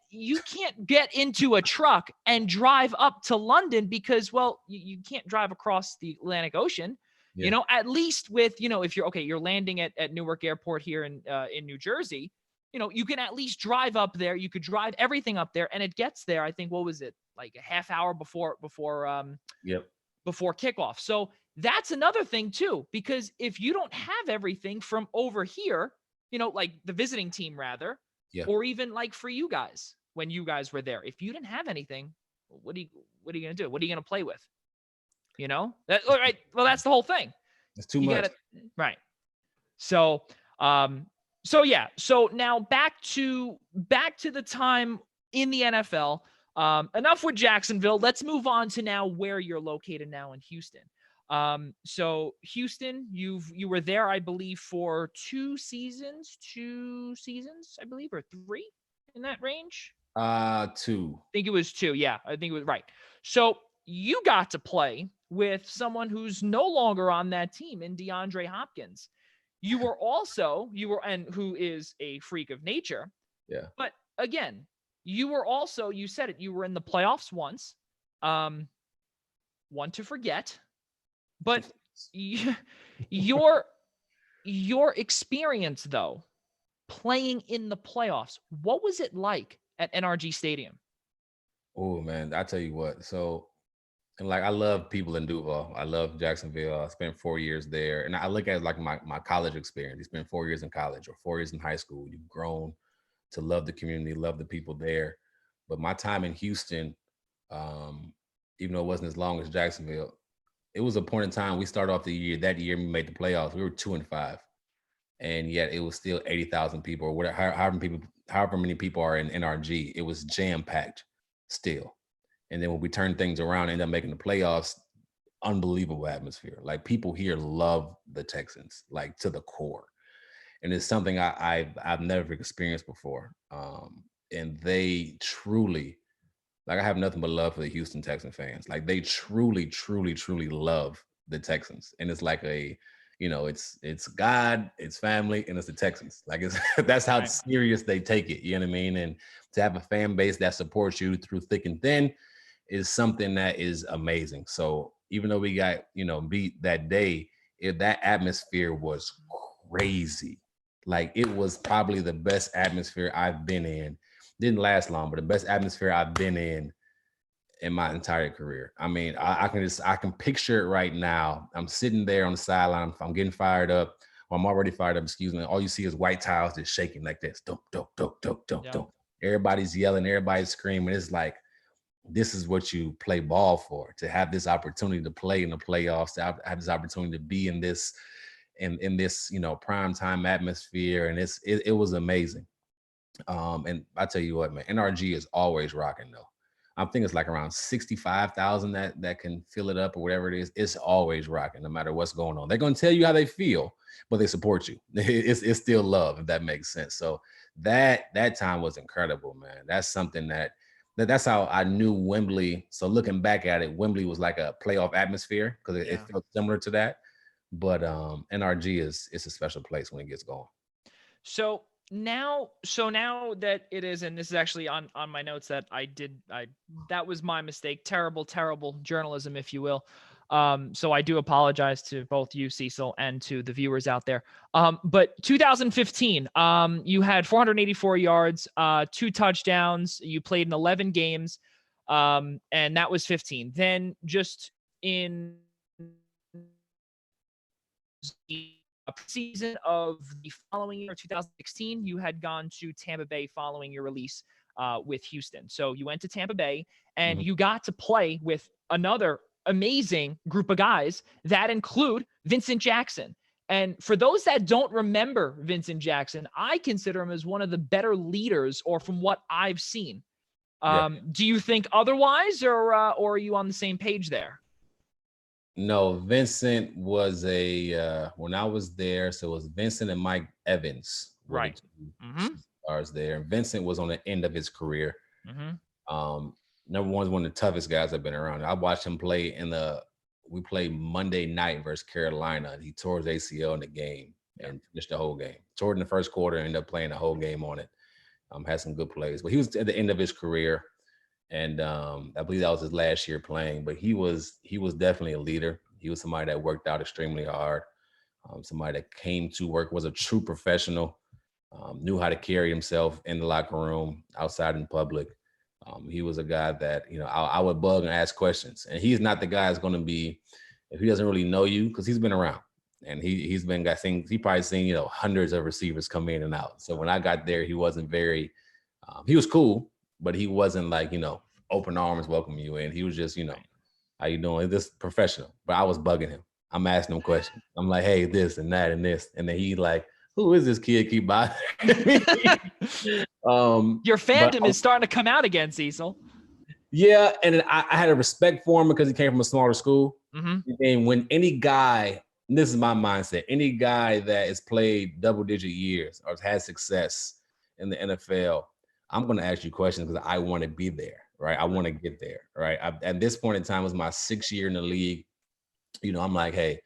get into a truck and drive up to London because, well, you can't drive across the Atlantic Ocean. Yeah. At least with, if you're landing at Newark Airport here in New Jersey, you can at least drive up there. You could drive everything up there, and it gets there. I think, what was it, like a half hour Yep. before kickoff. So that's another thing too, because if you don't have everything from over here, like the visiting team rather, Yeah. or even like for you guys when you guys were there, if you didn't have anything, what are you going to do? What are you going to play with? All right. Well, that's the whole thing. It's too much. Right. So, yeah. So now back to the time in the NFL. Enough with Jacksonville. Let's move on to now where you're located now in Houston. So Houston, you were there, I believe, for two seasons, I believe, or three, in that range. Two. I think it was two. Yeah, I think it was right. So you got to play with someone who's no longer on that team, in DeAndre Hopkins. You were and who is a freak of nature. Yeah. But again, you said it, you were in the playoffs once. One to forget. But your experience, though, playing in the playoffs, what was it like at NRG Stadium? Oh, man, I tell you what. So, and like, I love people in Duval. I love Jacksonville. I spent 4 years there. And I look at it like my college experience. You spent 4 years in college or 4 years in high school. You've grown to love the community, love the people there. But my time in Houston, even though it wasn't as long as Jacksonville, it was a point in time. We started off that year we made the playoffs. We were 2-5. And yet it was still 80,000 people or whatever, however many people are in NRG. It was jam-packed still. And then when we turned things around, ended up making the playoffs, unbelievable atmosphere. Like, people here love the Texans, like, to the core. And it's something I've never experienced before. And they truly, like, I have nothing but love for the Houston Texan fans. Like, they truly, truly, truly love the Texans. And it's like it's God, it's family, and it's the Texans. Like, that's how serious they take it. You know what I mean? And to have a fan base that supports you through thick and thin is something that is amazing. So even though we got, beat that day, that atmosphere was crazy. Like, it was probably the best atmosphere I've been in. Didn't last long, but the best atmosphere I've been in my entire career. I mean, I can picture it right now. I'm sitting there on the sideline. I'm getting fired up, or I'm already fired up, excuse me. All you see is white tiles just shaking like this. Dunk, dunk, dunk, dunk, dunk, dunk. Everybody's yelling, everybody's screaming. It's like, this is what you play ball for, to have this opportunity to play in the playoffs, to have this opportunity to be in this prime time atmosphere. And it was amazing. And I tell you what, man, NRG is always rocking though. I think it's like around 65,000 that can fill it up or whatever it is. It's always rocking, no matter what's going on. They're going to tell you how they feel, but they support you. It's still love, if that makes sense. So that time was incredible, man. That's something that's how I knew Wembley. So looking back at it, Wembley was like a playoff atmosphere, because it felt similar to that. But NRG is a special place when it gets going. So now that it is, and this is actually on my notes that that was my mistake. Terrible journalism, if you will. So I do apologize to both you, Cecil, and to the viewers out there. But 2015, you had 484 yards, 2 touchdowns. You played in 11 games, and that was 15. Then just in the season of the following year, 2016, you had gone to Tampa Bay following your release with Houston. So you went to Tampa Bay, and you got to play with another amazing group of guys that include Vincent Jackson. And for those that don't remember Vincent Jackson, I consider him as one of the better leaders, or from what I've seen. Do you think otherwise, or are you on the same page there? No, Vincent was when I was there, so it was Vincent and Mike Evans. Right. Stars there. Vincent was on the end of his career. Number one is one of the toughest guys I've been around. I watched him play we played Monday night versus Carolina, and he tore his ACL in the game and finished the whole game. Tore it in the first quarter and ended up playing the whole game on it. Had some good plays, but he was at the end of his career. And I believe that was his last year playing, but he was definitely a leader. He was somebody that worked out extremely hard, somebody that came to work, was a true professional. knew how to carry himself in the locker room, outside in public. He was a guy that, I would bug and ask questions. And he's not the guy that's going to be, if he doesn't really know you, because he's been around. And he's been got things, he probably seen, hundreds of receivers come in and out. So when I got there, he wasn't very, he was cool, but he wasn't like, open arms welcoming you in. He was just, how you doing? This professional. But I was bugging him. I'm asking him questions. I'm like, hey, this and that and this. And then he like, who is this kid keep bothering me? Your fandom is starting to come out again, Cecil. Yeah, and I had a respect for him because he came from a smaller school. Mm-hmm. And when any guy, and this is my mindset, any guy that has played double-digit years or has had success in the NFL, I'm going to ask you questions because I want to be there, right? I want to get there, right? At this point in time, it was my 6th year in the league. I'm like, hey,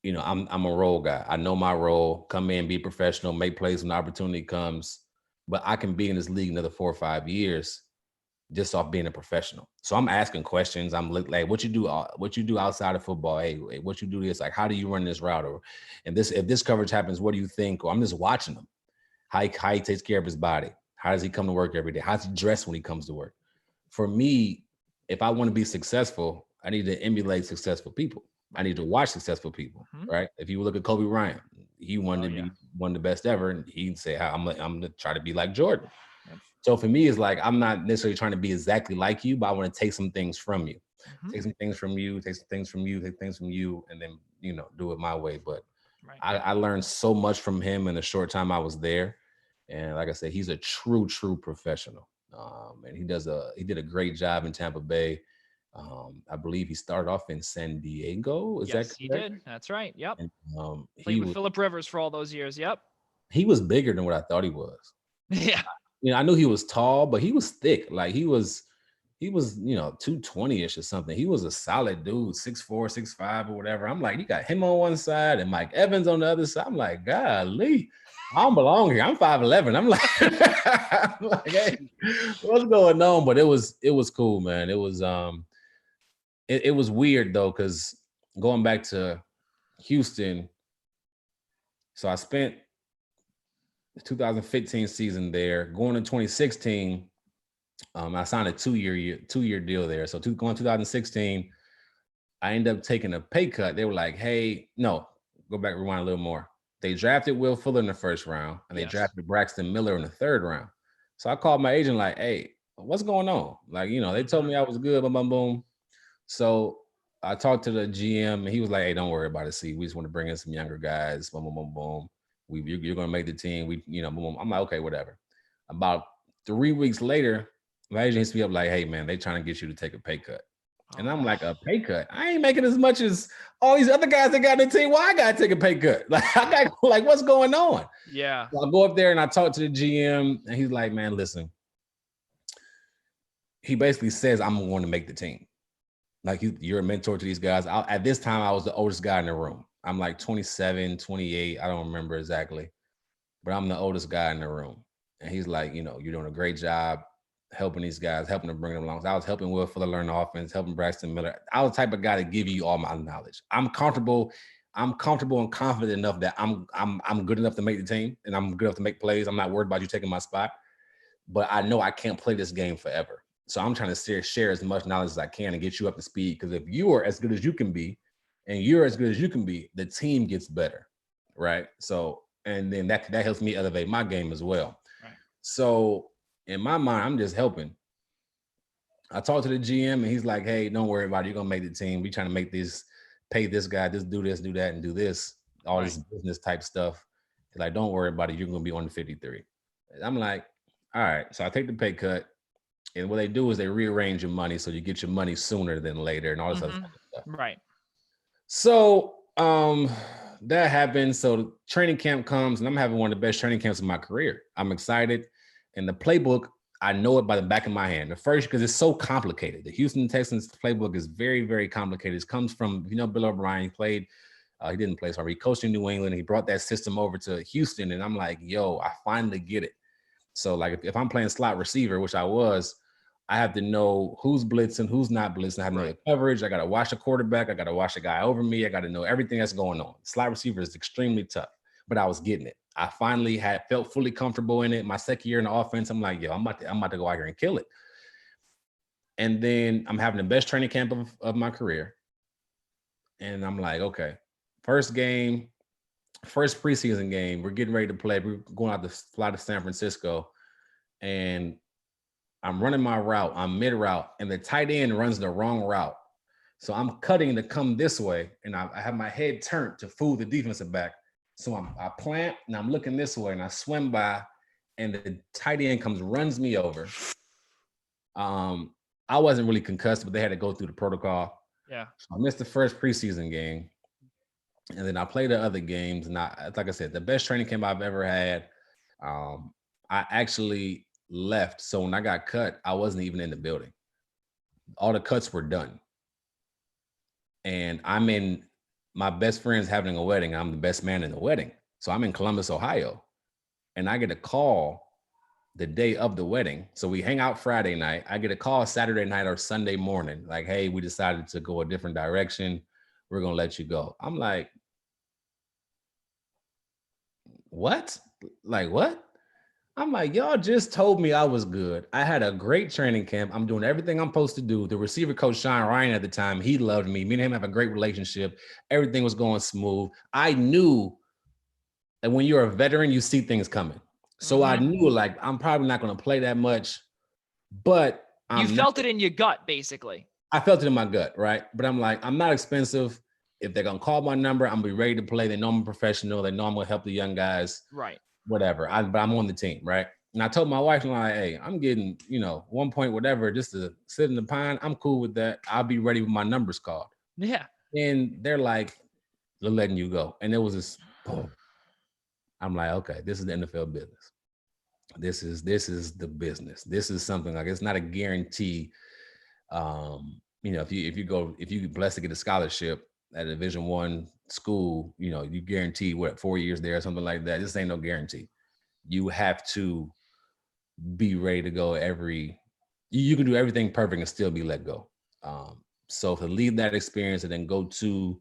I'm a role guy. I know my role. Come in, be professional, make plays when the opportunity comes. But I can be in this league another 4 or 5 years just off being a professional. So I'm asking questions. I'm like, what you do outside of football? Hey, what you do this? Like, how do you run this route? Or, and if this coverage happens, what do you think? Or I'm just watching him. How he takes care of his body. How does he come to work every day? How does he dress when he comes to work? For me, if I want to be successful, I need to emulate successful people. I need to watch successful people, right? If you look at Kobe Bryant, he wanted to be one of the best ever, and he'd say, I'm gonna try to be like Jordan. So for me, it's like, I'm not necessarily trying to be exactly like you, but I want to take some things from you. Take some things from you, take some things from you, take things from you, and then, do it my way. But I learned so much from him in the short time I was there. And like I said, he's a true professional. And he did a great job in Tampa Bay. I believe he started off in San Diego. Is that correct? He did. That's right. Yep. And, played with Phillip Rivers for all those years. Yep. He was bigger than what I thought he was. Yeah. I knew he was tall, but he was thick. Like he was 220-ish or something. He was a solid dude, 6'4", 6'5", or whatever. I'm like, you got him on one side and Mike Evans on the other side. I'm like, golly, I don't belong here. I'm 5'11". I'm like, hey, what's going on? But it was cool, man. It was it was weird though, because going back to Houston, so I spent the 2015 season there. Going to 2016, I signed a two-year deal there. So going 2016, I ended up taking a pay cut. They were like, hey, no, go back, rewind a little more. They drafted Will Fuller in the first round, and they drafted Braxton Miller in the third round. So I called my agent like, hey, what's going on? Like, they told me I was good, boom, boom, boom. So I talked to the GM, and he was like, hey, don't worry about it. See, we just want to bring in some younger guys, boom, boom, boom, boom. You're going to make the team. Boom, boom. I'm like, okay, whatever. About 3 weeks later, my agent hits me up like, hey, man, they trying to get you to take a pay cut. And I'm like, a pay cut? I ain't making as much as all these other guys that got in the team. Why I got to take a pay cut? Like, what's going on? Yeah. So I go up there and I talk to the GM, and he's like, man, listen. He basically says, I'm going to make the team. Like, you're a mentor to these guys. At this time, I was the oldest guy in the room. I'm like 27, 28. I don't remember exactly. But I'm the oldest guy in the room. And he's like, you're doing a great job helping these guys, helping them bring them along. So I was helping Will Fuller learn the offense, helping Braxton Miller. I was the type of guy to give you all my knowledge. I'm comfortable and confident enough that I'm good enough to make the team, and I'm good enough to make plays. I'm not worried about you taking my spot. But I know I can't play this game forever. So I'm trying to share as much knowledge as I can and get you up to speed. Because if you are as good as you can be, and you're as good as you can be, the team gets better, right? So, and then that helps me elevate my game as well. Right. So in my mind, I'm just helping. I talked to the GM, and he's like, hey, don't worry about it. You're going to make the team. We're trying to make this, pay this guy, just do this, do that, and do this, all this business type stuff. He's like, don't worry about it. You're going to be on the 53. And I'm like, all right. So I take the pay cut. And what they do is they rearrange your money so you get your money sooner than later and all this other stuff. Right. So that happened. So training camp comes, and I'm having one of the best training camps of my career. I'm excited. And the playbook, I know it by the back of my hand. The first, because it's so complicated. The Houston Texans playbook is very, very complicated. It comes from, Bill O'Brien. He played, he didn't play, sorry. He coached in New England. He brought that system over to Houston. And I'm like, yo, I finally get it. So like if I'm playing slot receiver, which I was, I have to know who's blitzing, who's not blitzing. I have to know the coverage. I got to watch the quarterback. I got to watch the guy over me. I got to know everything that's going on. Slot receiver is extremely tough, but I was getting it. I finally had felt fully comfortable in it. My second year in the offense, I'm like, yo, I'm about to go out here and kill it. And then I'm having the best training camp of my career. And I'm like, okay, first preseason game, we're getting ready to play. We're going out to fly to San Francisco. And I'm running my route. I'm mid route, and the tight end runs the wrong route. So I'm cutting to come this way, and I have my head turned to fool the defensive back. So I plant, and I'm looking this way, and I swim by, and the tight end runs me over. I wasn't really concussed, but they had to go through the protocol. Yeah. So I missed the first preseason game, and then I played the other games. And like I said, the best training camp I've ever had. I actually left. So when I got cut, I wasn't even in the building. All the cuts were done. And I'm in my best friend's having a wedding. I'm the best man in the wedding. So I'm in Columbus, Ohio. And I get a call the day of the wedding. So we hang out Friday night. I get a call Saturday night or Sunday morning. Like, hey, we decided to go a different direction. We're going to let you go. I'm like, what? Like, what? I'm like, y'all just told me I was good. I had a great training camp. I'm doing everything I'm supposed to do. The receiver coach, Sean Ryan, at the time, he loved me. Me and him have a great relationship. Everything was going smooth. I knew that when you're a veteran, you see things coming. So I knew, like, I'm probably not going to play that much, but you felt it in your gut, basically. I felt it in my gut, right? But I'm like, I'm not expensive. If they're going to call my number, I'm going to be ready to play. They know I'm a professional. They know I'm going to help the young guys. Right. Whatever. But I'm on the team, right? And I told my wife, I'm like, hey, I'm getting, 1 point, whatever, just to sit in the pine. I'm cool with that. I'll be ready when my number's called. Yeah. And they're like, they're letting you go. And it was this, boom. I'm like, okay, this is the NFL business. This is the business. This is something like, it's not a guarantee. If you blessed to get a scholarship at a Division I school, you guarantee 4 years there or something like that. This ain't no guarantee. You have to be ready to go you can do everything perfect and still be let go. So to leave that experience and then go to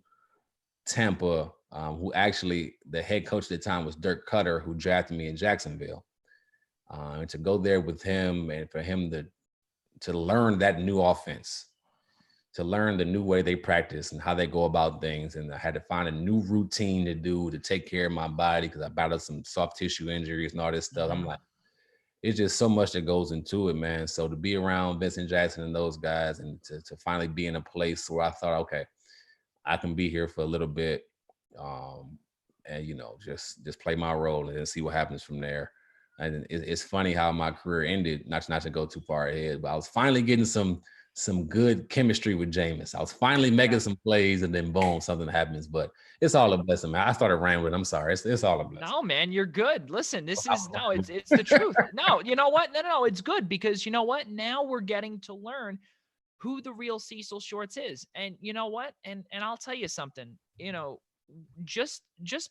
Tampa, who actually the head coach at the time was Dirk Cutter, who drafted me in Jacksonville. And to go there with him and for him to learn that new offense, to learn the new way they practice and how they go about things. And I had to find a new routine to do to take care of my body because I battled some soft tissue injuries and all this stuff. I'm like, it's just so much that goes into it, man. So to be around Vincent Jackson and those guys and to finally be in a place where I thought, okay, I can be here for a little bit and, just play my role and then see what happens from there. And it's funny how my career ended, not to go too far ahead, but I was finally getting some good chemistry with Jameis. I was finally making some plays and then boom, something happens, but it's all a blessing, man. I started rambling. I'm sorry. It's all a blessing. No, man, you're good. Listen, it's the truth. No, you know what? No, it's good because you know what? Now we're getting to learn who the real Cecil Shorts is. And you know what? And I'll tell you something, just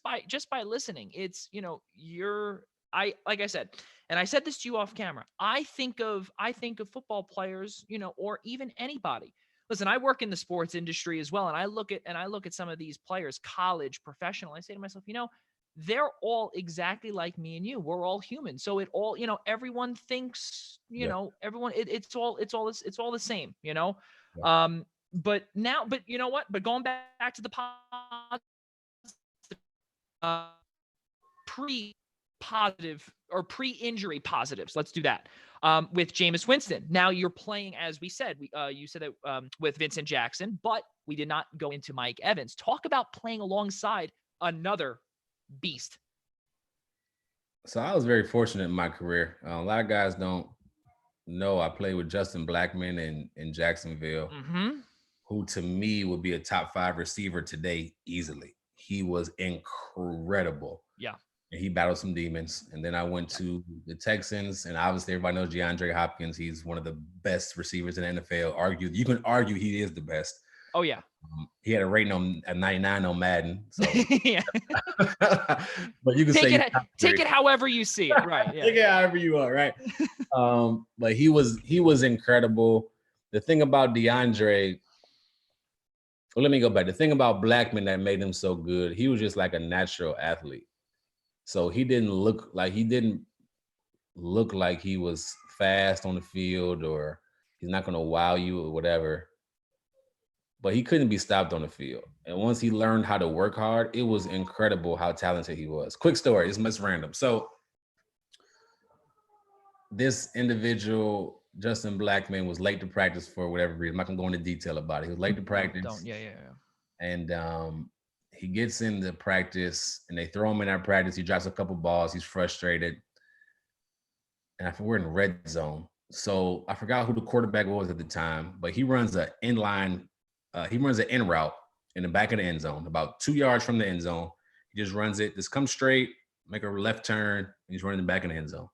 by listening, it's, like I said, and I said this to you off camera, I think of football players, or even anybody. Listen, I work in the sports industry as well. And I look at some of these players, college, professional. I say to myself, they're all exactly like me and you. We're all human. So it all, everyone thinks, everyone, it's all the same, Yeah. But you know what? But going back to the pre-positive or pre-injury positives. Let's do that. With Jameis Winston. Now you're playing, as we said, you said that with Vincent Jackson, but we did not go into Mike Evans. Talk about playing alongside another beast. So I was very fortunate in my career. A lot of guys don't know I played with Justin Blackmon in Jacksonville, who to me would be a top 5 receiver today easily. He was incredible. Yeah. And he battled some demons. And then I went to the Texans, and obviously everybody knows DeAndre Hopkins. He's one of the best receivers in the NFL. You can argue he is the best. Oh, yeah. He had a rating on a 99 on Madden. So. Yeah. But you can take it however you see it. Right. Yeah. Take it however you want, right? But he was incredible. The thing about DeAndre, well, let me go back. The thing about Blackmon that made him so good, he was just like a natural athlete. So he didn't look like he was fast on the field, or he's not going to wow you or whatever. But he couldn't be stopped on the field. And once he learned how to work hard, it was incredible how talented he was. Quick story, it's random. So this individual, Justin Blackman, was late to practice for whatever reason. I'm not gonna go into detail about it. He was late to practice. Don't. Yeah. And he gets into practice and they throw him in that practice. He drops a couple balls. He's frustrated. And we're in red zone. So I forgot who the quarterback was at the time, but he runs an inline, he runs an in route in the back of the end zone, about 2 yards from the end zone. He just runs it, just come straight, make a left turn, and he's running the back of the end zone.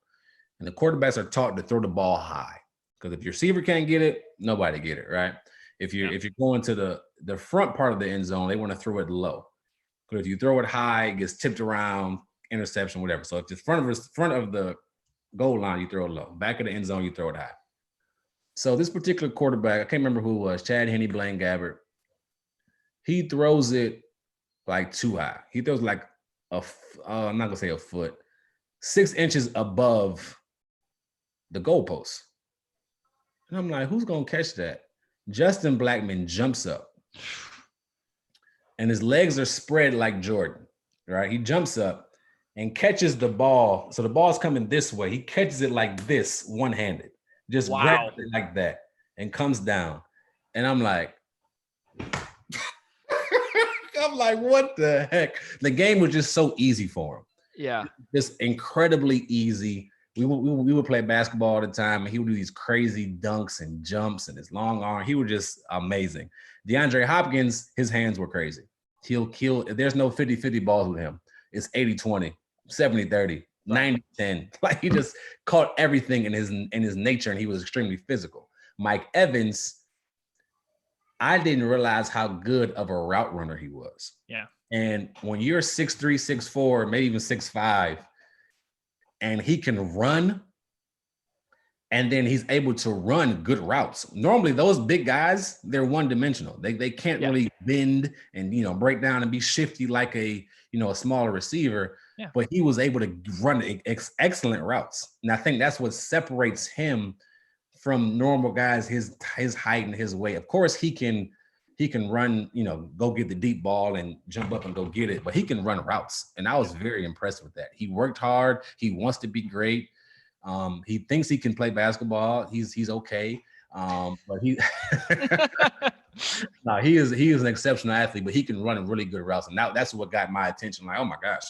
And the quarterbacks are taught to throw the ball high, because if your receiver can't get it, nobody get it, right? If you're going to the front part of the end zone, they want to throw it low. Because if you throw it high, it gets tipped around, interception, whatever. So if it's front of the goal line, you throw it low. Back of the end zone, you throw it high. So this particular quarterback, I can't remember who it was, Chad Henne, Blaine Gabbert, he throws it like too high. He throws like I'm not gonna say a foot, 6 inches above the goalpost. And I'm like, who's gonna catch that? Justin Blackman jumps up and his legs are spread like Jordan, right? He jumps up and catches the ball. So the ball's coming this way. He catches it like this, one-handed, just grabs it like that and comes down. And I'm like, what the heck? The game was just so easy for him. Yeah. Just incredibly easy. We would play basketball all the time, and he would do these crazy dunks and jumps and his long arm. He was just amazing. DeAndre Hopkins, his hands were crazy. He'll kill. There's no 50-50 balls with him. It's 80-20, 70-30, 90-10. Like, he just caught everything in his nature, and he was extremely physical. Mike Evans, I didn't realize how good of a route runner he was. Yeah. And when you're 6'3", 6'4", maybe even 6'5", and he can run, and then he's able to run good routes. Normally, those big guys, they're one-dimensional. They can't really bend and break down and be shifty like a smaller receiver. Yeah. But he was able to run excellent routes, and I think that's what separates him from normal guys. His height and his weight. Of course, he can run, go get the deep ball and jump up and go get it, but he can run routes. And I was very impressed with that. He worked hard. He wants to be great. He thinks he can play basketball. He's okay. But he he is an exceptional athlete, but he can run really good routes. And now that's what got my attention. Like, oh my gosh.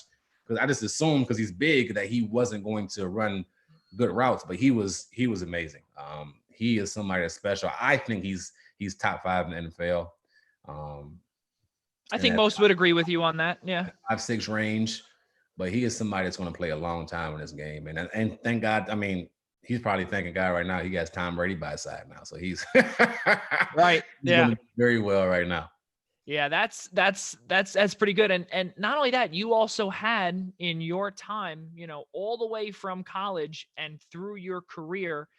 Because I just assumed, because he's big, that he wasn't going to run good routes, but he was amazing. He is somebody that's special. I think he's top 5 in the NFL. I think most would agree with you on that. Yeah. 5'6" range, but he is somebody that's going to play a long time in this game. And thank God, I mean, he's probably thanking God right now. He has Tom Brady by his side now. So he's right. He's doing very well right now. Yeah, that's pretty good. And not only that, you also had in your time, all the way from college and through your career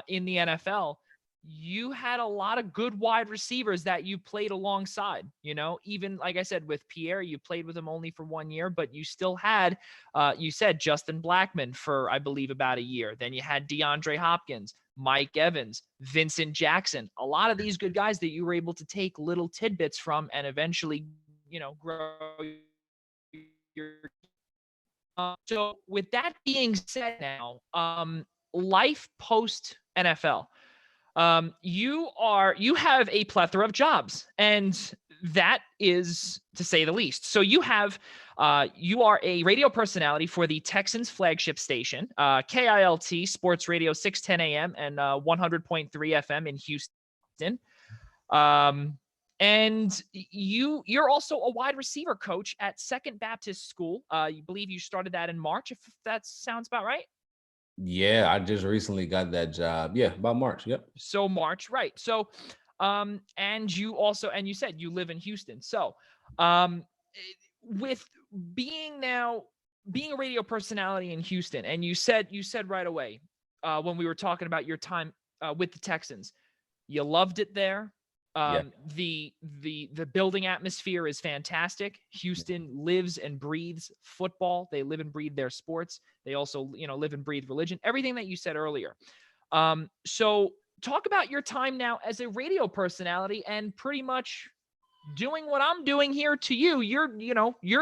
in the NFL, you had a lot of good wide receivers that you played alongside. Even like I said, with Pierre, you played with him only for 1 year, but you still had, you said Justin Blackman for, I believe, about a year. Then you had DeAndre Hopkins, Mike Evans, Vincent Jackson, a lot of these good guys that you were able to take little tidbits from and eventually, grow your. So with that being said now, life post NFL, you have a plethora of jobs, and that is to say the least. So you are a radio personality for the Texans flagship station, KILT Sports Radio 610 AM and 100.3 FM in Houston. And you're also a wide receiver coach at Second Baptist School. You believe you started that in March, if that sounds about right? Yeah, I just recently got that job. Yeah, about March. Yep. So March, right. So, and you said you live in Houston. So, with being a radio personality in Houston, and you said right away, when we were talking about your time with the Texans, you loved it there. Yeah. The building atmosphere is fantastic. Houston lives and breathes football. They live and breathe their sports. They also, live and breathe religion. Everything that you said earlier. So talk about your time now as a radio personality and pretty much doing what I'm doing here to you. You're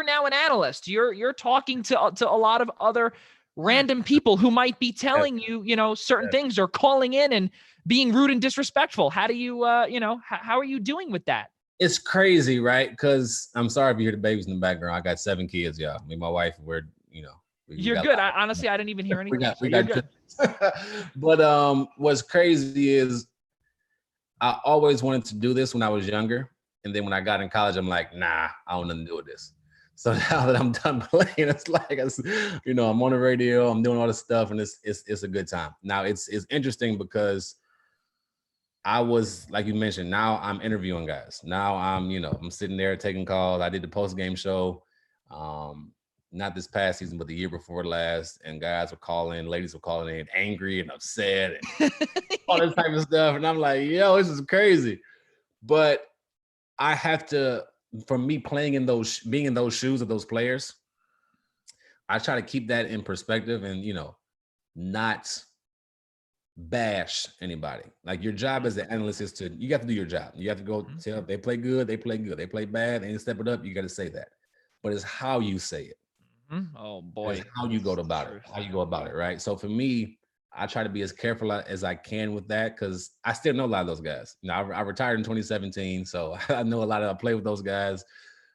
now an analyst. You're talking to a lot of other random people who might be telling you, certain things or calling in and being rude and disrespectful. How do you, how are you doing with that? It's crazy, right? Because I'm sorry if you hear the babies in the background. I got 7 kids, y'all. Me and my wife, we You're got good. Honestly, I didn't even hear anything. we You're got good. But what's crazy is I always wanted to do this when I was younger. And then when I got in college, I'm like, nah, I don't want nothing to do with this. So now that I'm done playing, it's like, I'm on the radio, I'm doing all this stuff, and it's a good time. Now it's interesting because I was, like you mentioned, now I'm interviewing guys. Now I'm sitting there taking calls. I did the post-game show, not this past season, but the year before last, and guys were calling, ladies were calling in angry and upset and all this type of stuff. And I'm like, yo, this is crazy. But I have to, for me being in those shoes of those players, I try to keep that in perspective and, not bash anybody. Like your job as an analyst is you have to do your job. You have to go tell if they play good, they play good. They play bad, they step it up, you got to say that. But it's how you say it. Oh boy. It's how you go about it. How you go about it, right? So for me, I try to be as careful as I can with that because I still know a lot of those guys. I retired in 2017, so I know I play with those guys.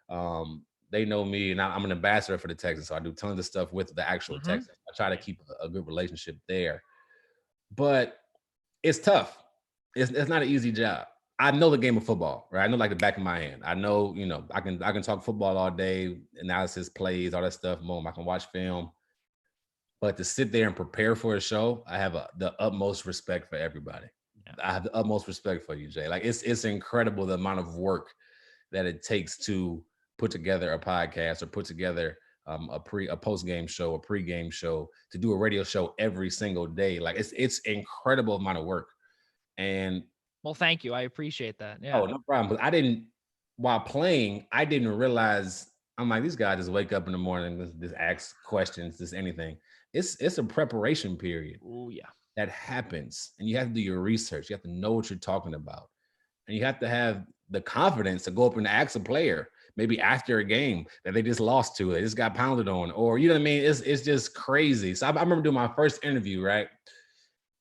They know me, and I'm an ambassador for the Texans, so I do tons of stuff with the actual Texans. I try to keep a good relationship there. But it's tough. It's not an easy job. I know the game of football, right? I know like the back of my hand. I know, I can talk football all day, analysis, plays, all that stuff. Boom, I can watch film. But to sit there and prepare for a show, I have the utmost respect for everybody. Yeah. I have the utmost respect for you, Jay. Like it's incredible the amount of work that it takes to put together a podcast or put together a post-game show, a pre-game show, to do a radio show every single day. Like it's incredible amount of work. And well, thank you. I appreciate that. Yeah. Oh, no problem. But while playing, I didn't realize, I'm like, these guys just wake up in the morning, just ask questions, just anything. It's a preparation period. Oh yeah. That happens. And you have to do your research. You have to know what you're talking about. And you have to have the confidence to go up and ask a player, maybe after a game that they just lost to, they just got pounded on, or you know what I mean? It's just crazy. So I remember doing my first interview, right?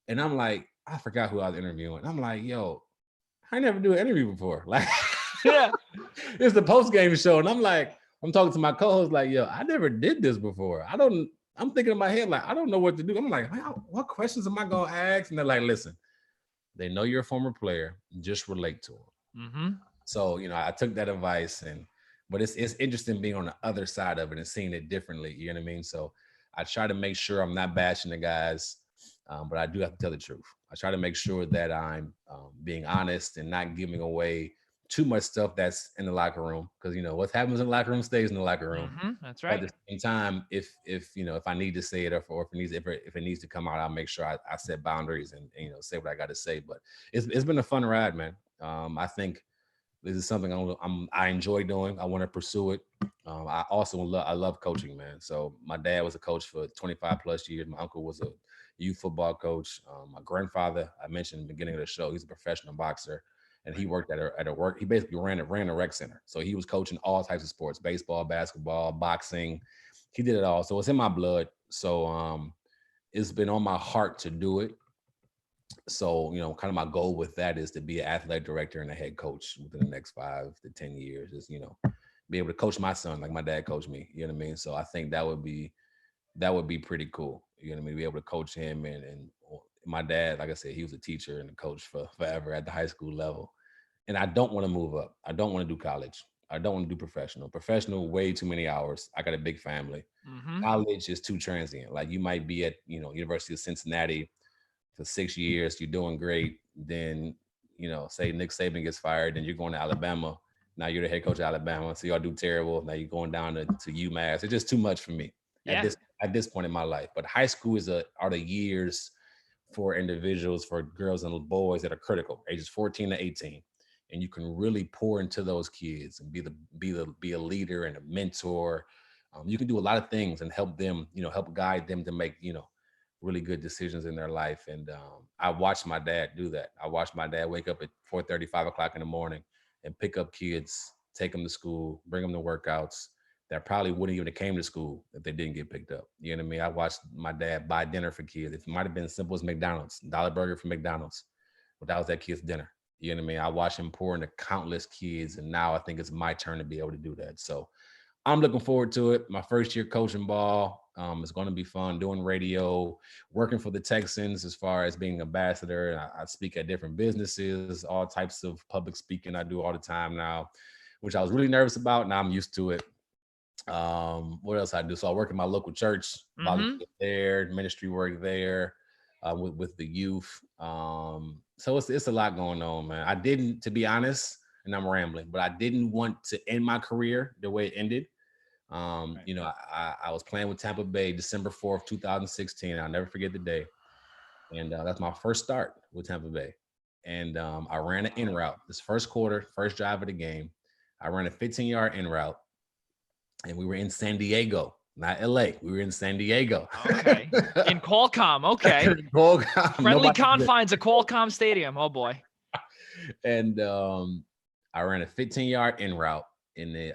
And I'm like, I forgot who I was interviewing. I'm like, yo, I never do an interview before. Like, yeah, it's the post-game show. And I'm talking to my co-host, like, yo, I never did this before. I'm thinking in my head, like, I don't know what to do. I'm like, what questions am I going to ask? And they're like, listen, they know you're a former player. Just relate to them. So, I took that advice, but it's interesting being on the other side of it and seeing it differently. You know what I mean? So I try to make sure I'm not bashing the guys, but I do have to tell the truth. I try to make sure that I'm being honest and not giving away too much stuff that's in the locker room, because what happens in the locker room stays in the locker room. That's right. But at the same time, if I need to say it, or if it needs to come out, I'll make sure I set boundaries and say what I got to say. But it's been a fun ride, man. I think this is something I enjoy doing. I want to pursue it. I also love coaching, man. So my dad was a coach for 25 plus years. My uncle was a youth football coach. My grandfather, I mentioned in the beginning of the show, he's a professional boxer, and he worked at a work. He basically ran a rec center. So he was coaching all types of sports: baseball, basketball, boxing. He did it all. So it's in my blood. So it's been on my heart to do it. So, kind of my goal with that is to be an athletic director and a head coach within the next 5 to 10 years, is, be able to coach my son like my dad coached me. You know what I mean? So I think that would be pretty cool. You know what I mean? Be able to coach him. And my dad, like I said, he was a teacher and a coach for forever at the high school level. And I don't want to move up. I don't want to do college. I don't want to do professional, way too many hours. I got a big family. College is too transient. Like you might be at, University of Cincinnati for 6 years, you're doing great. Then, say Nick Saban gets fired, then you're going to Alabama. Now you're the head coach of Alabama. So y'all do terrible. Now you're going down to UMass. It's just too much for me at this point in my life. But high school are the years for individuals, for girls and boys, that are critical, ages 14 to 18. and you can really pour into those kids and be a leader and a mentor. You can do a lot of things and help them, help guide them to make, really good decisions in their life. And I watched my dad do that. I watched my dad wake up at 4:30, 5 o'clock in the morning and pick up kids, take them to school, bring them to workouts that probably wouldn't even have came to school if they didn't get picked up. You know what I mean? I watched my dad buy dinner for kids. It might have been as simple as McDonald's, dollar burger from McDonald's, but that was that kid's dinner. You know what I mean? I watched him pour into countless kids, and now I think it's my turn to be able to do that. So I'm looking forward to it. My first year coaching ball. It's going to be fun doing radio, working for the Texans as far as being an ambassador. I speak at different businesses, all types of public speaking I do all the time now, which I was really nervous about. Now I'm used to it. What else I do? So I work in my local church, volunteer there, ministry work there, with the youth. So it's a lot going on, man. I didn't, to be honest, and I'm rambling, but I didn't want to end my career the way it ended. I was playing with Tampa Bay December 4th, 2016. I'll never forget the day. And that's my first start with Tampa Bay. And I ran an in route this first quarter, first drive of the game. I ran a 15-yard in route. And we were in San Diego, not LA. We were in San Diego. Okay. In Qualcomm. Okay. Qualcomm. Friendly confines of Qualcomm Stadium. Oh boy. And I ran a 15-yard in route. In the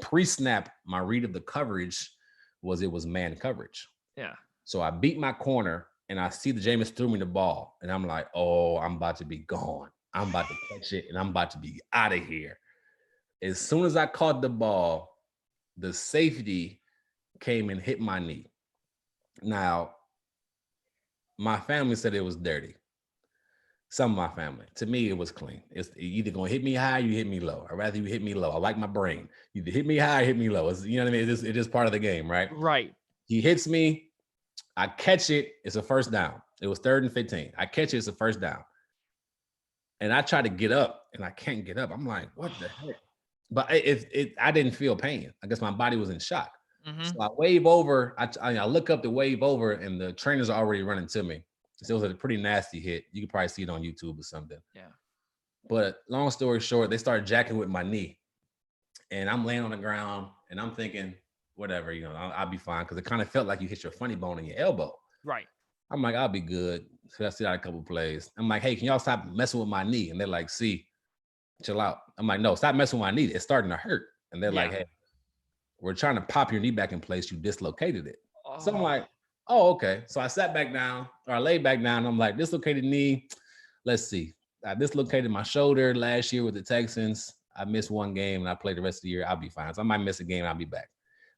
pre-snap, my read of the coverage was man coverage. Yeah. So I beat my corner and I see the Jameis threw me the ball. And I'm like, oh, I'm about to be gone. I'm about to catch it and I'm about to be out of here. As soon as I caught the ball, the safety came and hit my knee. Now, my family said it was dirty. Some of my family. To me, it was clean. It's either going to hit me high, you hit me low. I'd rather you hit me low. I like my brain. Either hit me high, hit me low. You know what I mean? It's just part of the game, right? Right. He hits me. I catch it. It's a first down. It was 3rd and 15. I catch it. It's a first down. And I try to get up, and I can't get up. I'm like, what the heck? But I didn't feel pain. I guess my body was in shock. So I wave over. I look up to wave over, and the trainers are already running to me. So it was a pretty nasty hit. You could probably see it on YouTube or something. Yeah. But long story short, they started jacking with my knee. And I'm laying on the ground, and I'm thinking, whatever, I'll be fine. Because it kind of felt like you hit your funny bone in your elbow. Right. I'm like, I'll be good. So I sit out a couple plays. I'm like, hey, can y'all stop messing with my knee? And they're like, see. Chill out. I'm like, no, stop messing with my knee. It's starting to hurt. And they're like, hey, we're trying to pop your knee back in place. You dislocated it. So I'm like, oh, okay. So I sat back down, or I laid back down. I'm like, dislocated knee. Let's see. I dislocated my shoulder last year with the Texans. I missed one game and I played the rest of the year. I'll be fine. So I might miss a game. I'll be back.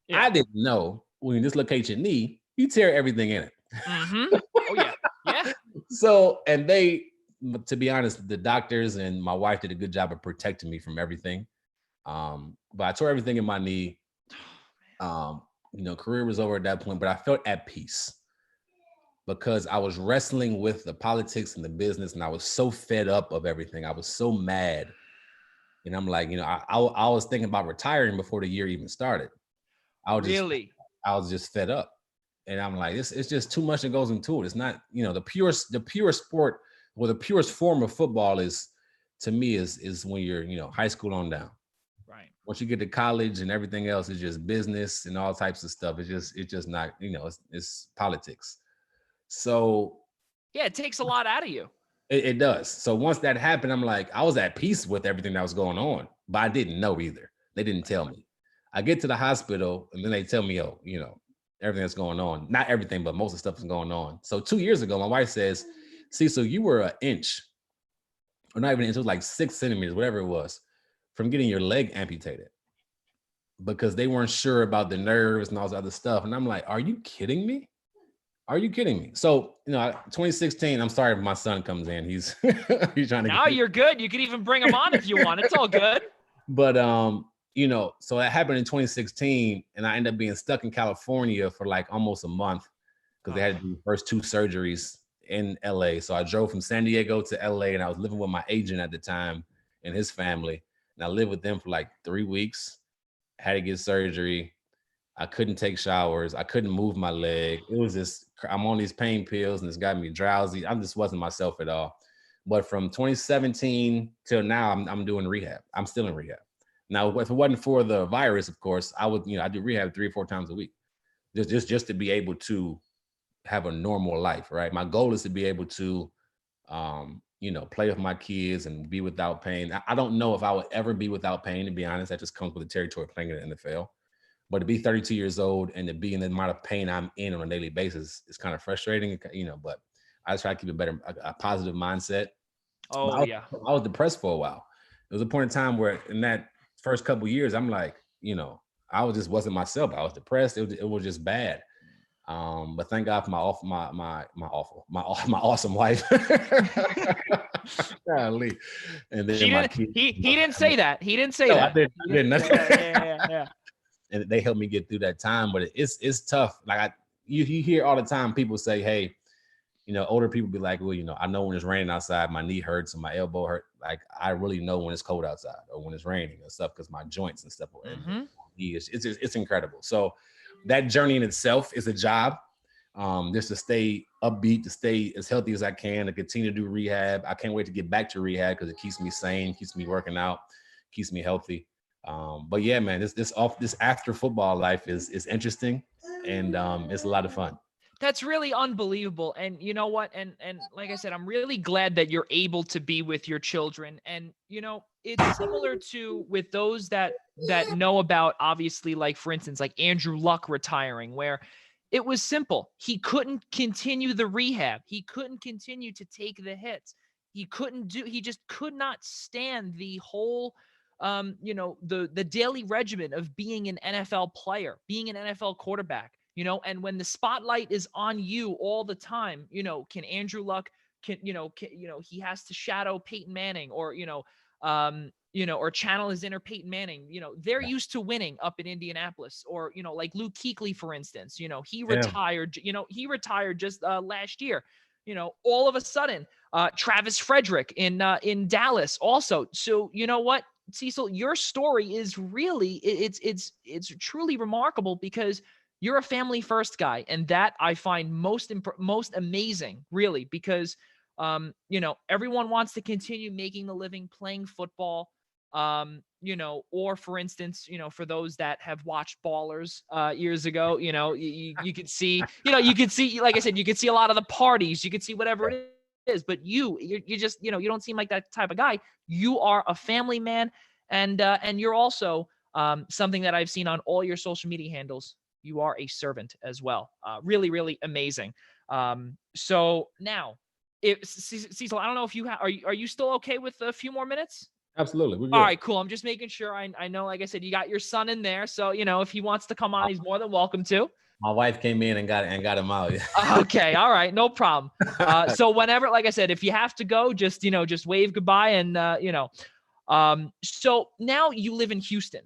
Yeah. I didn't know when you dislocate your knee, you tear everything in it. Oh, yeah. Yeah. So, and to be honest, the doctors and my wife did a good job of protecting me from everything. But I tore everything in my knee. Career was over at that point, but I felt at peace because I was wrestling with the politics and the business, and I was so fed up of everything. I was so mad. And I'm like, I was thinking about retiring before the year even started. I was just fed up. And I'm like, it's just too much that goes into it. It's not, the purest sport, or the purest form of football to me is when you're, high school on down. Right. Once you get to college and everything else is just business and all types of stuff. It's just not, it's politics. So yeah, it takes a lot out of you. It does. So once that happened, I'm like, I was at peace with everything that was going on, but I didn't know either. They didn't tell me. I get to the hospital and then they tell me, everything that's going on. Not everything, but most of the stuff is going on. So 2 years ago, my wife says, Cecil, you were an inch, or not even an inch, it was like 6 centimeters, whatever it was, from getting your leg amputated because they weren't sure about the nerves and all this other stuff. And I'm like, are you kidding me? Are you kidding me? So, 2016, I'm sorry if my son comes in. He's trying to. Now you're good. You can even bring him on if you want. It's all good. But, so that happened in 2016, and I ended up being stuck in California for like almost a month because they had to do the first 2 surgeries in LA. So I drove from San Diego to LA, and I was living with my agent at the time and his family. And I lived with them for like 3 weeks. I had to get surgery. I couldn't take showers. I couldn't move my leg. It was just, I'm on these pain pills and it's got me drowsy. I just wasn't myself at all. But from 2017 till now, I'm doing rehab. I'm still in rehab. Now, if it wasn't for the virus, of course, I would, I do rehab 3 or 4 times a week, just to be able to have a normal life, right? My goal is to be able to, play with my kids and be without pain. I don't know if I would ever be without pain, to be honest. That just comes with the territory of playing in the NFL. But to be 32 years old and to be in the amount of pain I'm in on a daily basis is kind of frustrating, but I try to keep a positive mindset. Oh, yeah. I was depressed for a while. There was a point in time where in that first couple of years, I'm like, I wasn't myself. I was depressed. It was just bad. But thank God for my awesome wife. Golly. And then my kids. He didn't say that. He didn't say that. I didn't. Yeah. And they helped me get through that time, but it's tough. Like you hear all the time people say, hey, older people be like, well, I know when it's raining outside, my knee hurts and my elbow hurt. Like I really know when it's cold outside or when it's raining and stuff because my joints and stuff. Mm-hmm. It's incredible. So that journey in itself is a job. Just to stay upbeat, to stay as healthy as I can, to continue to do rehab. I can't wait to get back to rehab because it keeps me sane, keeps me working out, keeps me healthy. But yeah, man, this after football life is interesting and it's a lot of fun. That's really unbelievable. And you know what? And like I said, I'm really glad that you're able to be with your children. And, it's similar to with those that know about, obviously, like, for instance, like Andrew Luck retiring, where it was simple. He couldn't continue the rehab. He couldn't continue to take the hits. He just could not stand the whole, the daily regimen of being an NFL player, being an NFL quarterback. And when the spotlight is on you all the time, can Andrew Luck, he has to shadow Peyton Manning or, or channel his inner Peyton Manning. They're used to winning up in Indianapolis, or, like Luke Kuechly, for instance, he retired, just last year, all of a sudden, Travis Frederick in Dallas also. So, you know what, Cecil, your story is really, it's truly remarkable because you're a family first guy. And that I find most amazing, really, because, everyone wants to continue making the living playing football, or for instance, for those that have watched Ballers years ago, you could see, like I said, you could see a lot of the parties, you could see whatever it is, but you just, you don't seem like that type of guy. You are a family man. And you're also something that I've seen on all your social media handles. You are a servant as well. Really, really amazing. So now, Cecil, I don't know if you are you still okay with a few more minutes? Absolutely. We're good. All right, cool. I'm just making sure. I know, like I said, you got your son in there, so if he wants to come on, he's more than welcome to. My wife came in and got him out. Okay, all right, no problem. So whenever, like I said, if you have to go, just wave goodbye and So now you live in Houston.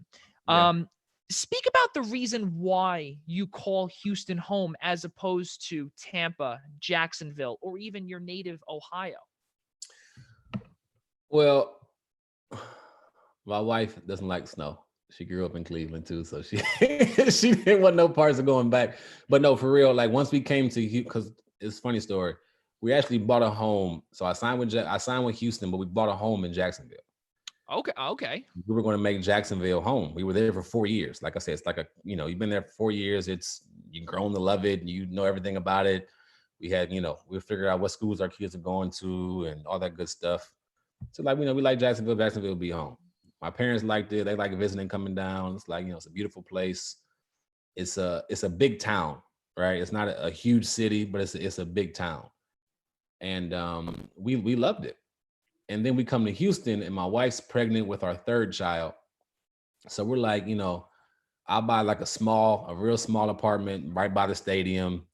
Speak about the reason why you call Houston home as opposed to Tampa, Jacksonville, or even your native Ohio. Well, my wife doesn't like snow. She grew up in Cleveland too, so she didn't want no parts of going back. But no, for real, like once we came to Houston, because it's a funny story, we actually bought a home. So I signed with Houston, but we bought a home in Jacksonville. Okay. We were going to make Jacksonville home. We were there for 4 years. Like I said, it's like you've been there for 4 years. You've grown to love it. You know everything about it. We had, we figured out what schools our kids are going to and all that good stuff. So like, we like Jacksonville. Jacksonville will be home. My parents liked it. They like visiting, coming down. It's like, it's a beautiful place. It's a big town, right? It's not a huge city, but it's a big town. And we loved it. And then we come to Houston and my wife's pregnant with our third child. So we're like, I'll buy like a real small apartment right by the stadium.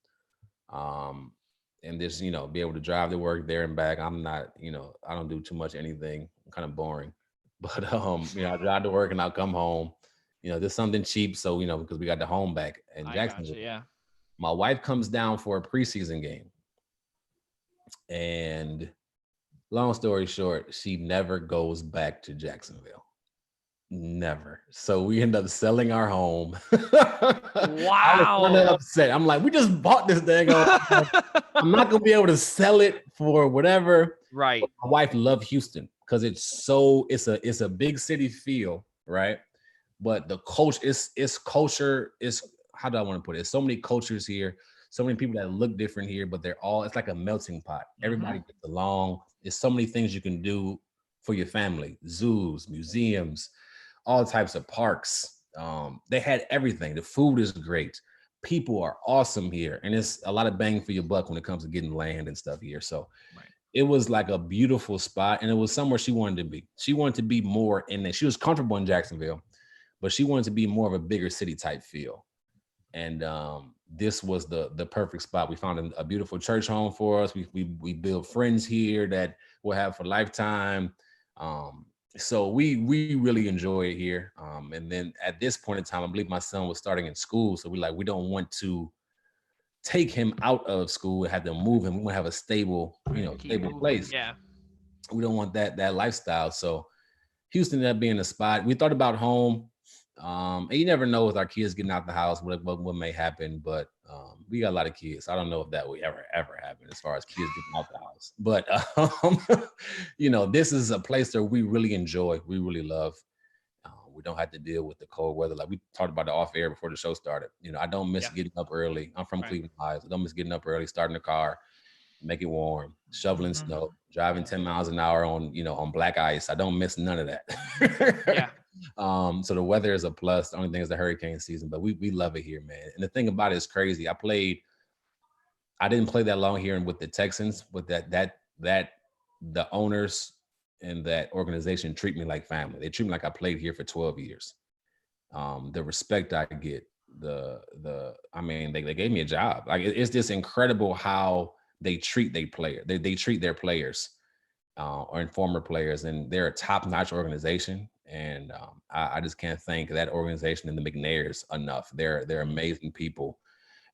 And just, be able to drive to work there and back. I'm not, I don't do too much anything. I'm kind of boring. But, I drive to work and I'll come home. There's something cheap. So, because we got the home back in Jacksonville. Gotcha, yeah. My wife comes down for a preseason game. And long story short, she never goes back to Jacksonville. Never. So we end up selling our home. Wow. I was kind of upset. I'm like, we just bought this thing. I'm not going to be able to sell it for whatever. Right. But my wife loved Houston because it's a big city feel, right? But the culture it's culture is how do I want to put it? It's so many cultures here, so many people that look different here, but it's like a melting pot. Everybody Mm-hmm. gets along. There's so many things you can do for your family: zoos, museums, all types of parks. They had everything. The food is great. People are awesome here, and it's a lot of bang for your buck when it comes to getting land and stuff here. So Right. it was like a beautiful spot, and it was somewhere she wanted to be. She wanted to be more in it. She was comfortable in Jacksonville, but she wanted to be more of a bigger city type feel. And this was the perfect spot. We found a beautiful church home for us. We built friends here that we'll have for lifetime. So we really enjoy it here. And then at this point in time, I believe my son was starting in school, so we don't want to take him out of school and have to move him. We want to have a stable, Keep stable moving. place. Yeah. We don't want that lifestyle. So Houston ended up being a spot. We thought about home. And you never know with our kids getting out the house what may happen, but we got a lot of kids. I don't know if that will ever happen as far as kids getting out the house. But this is a place that we really enjoy. We really love. We don't have to deal with the cold weather like we talked about the off air before the show started. I don't miss Yeah. getting up early. I'm from Right. Cleveland, Ohio. So I don't miss getting up early, starting the car, make it warm, shoveling Mm-hmm. snow, driving 10 miles an hour on black ice. I don't miss none of that. Yeah. So the weather is a plus. The only thing is the hurricane season, but we love it here, man. And the thing about it is crazy. I didn't play that long here with the Texans, but that the owners and that organization treat me like family. They treat me like I played here for 12 years. The respect I get, I mean, they gave me a job. Like it's just incredible how they treat they treat their players or former players, and they're a top-notch organization. And I just can't thank that organization and the McNairs enough. They're amazing people,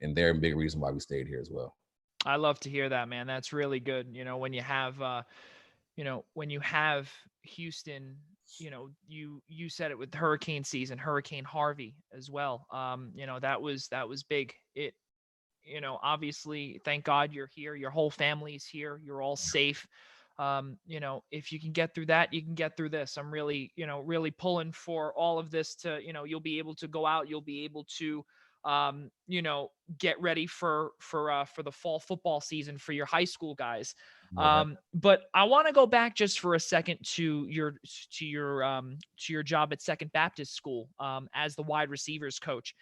and they're a big reason why we stayed here as well. I love to hear that, man. That's really good. When you have Houston, you said it with hurricane season, Hurricane Harvey as well. That was big. Obviously, thank God you're here. Your whole family's here. You're all safe. If you can get through that, you can get through this. I'm really, really pulling for all of this to, you'll be able to go out. You'll be able to, um, you know, get ready for the fall football season for your high school guys. Right. But I want to go back just for a second to your job at Second Baptist School as the wide receivers coach.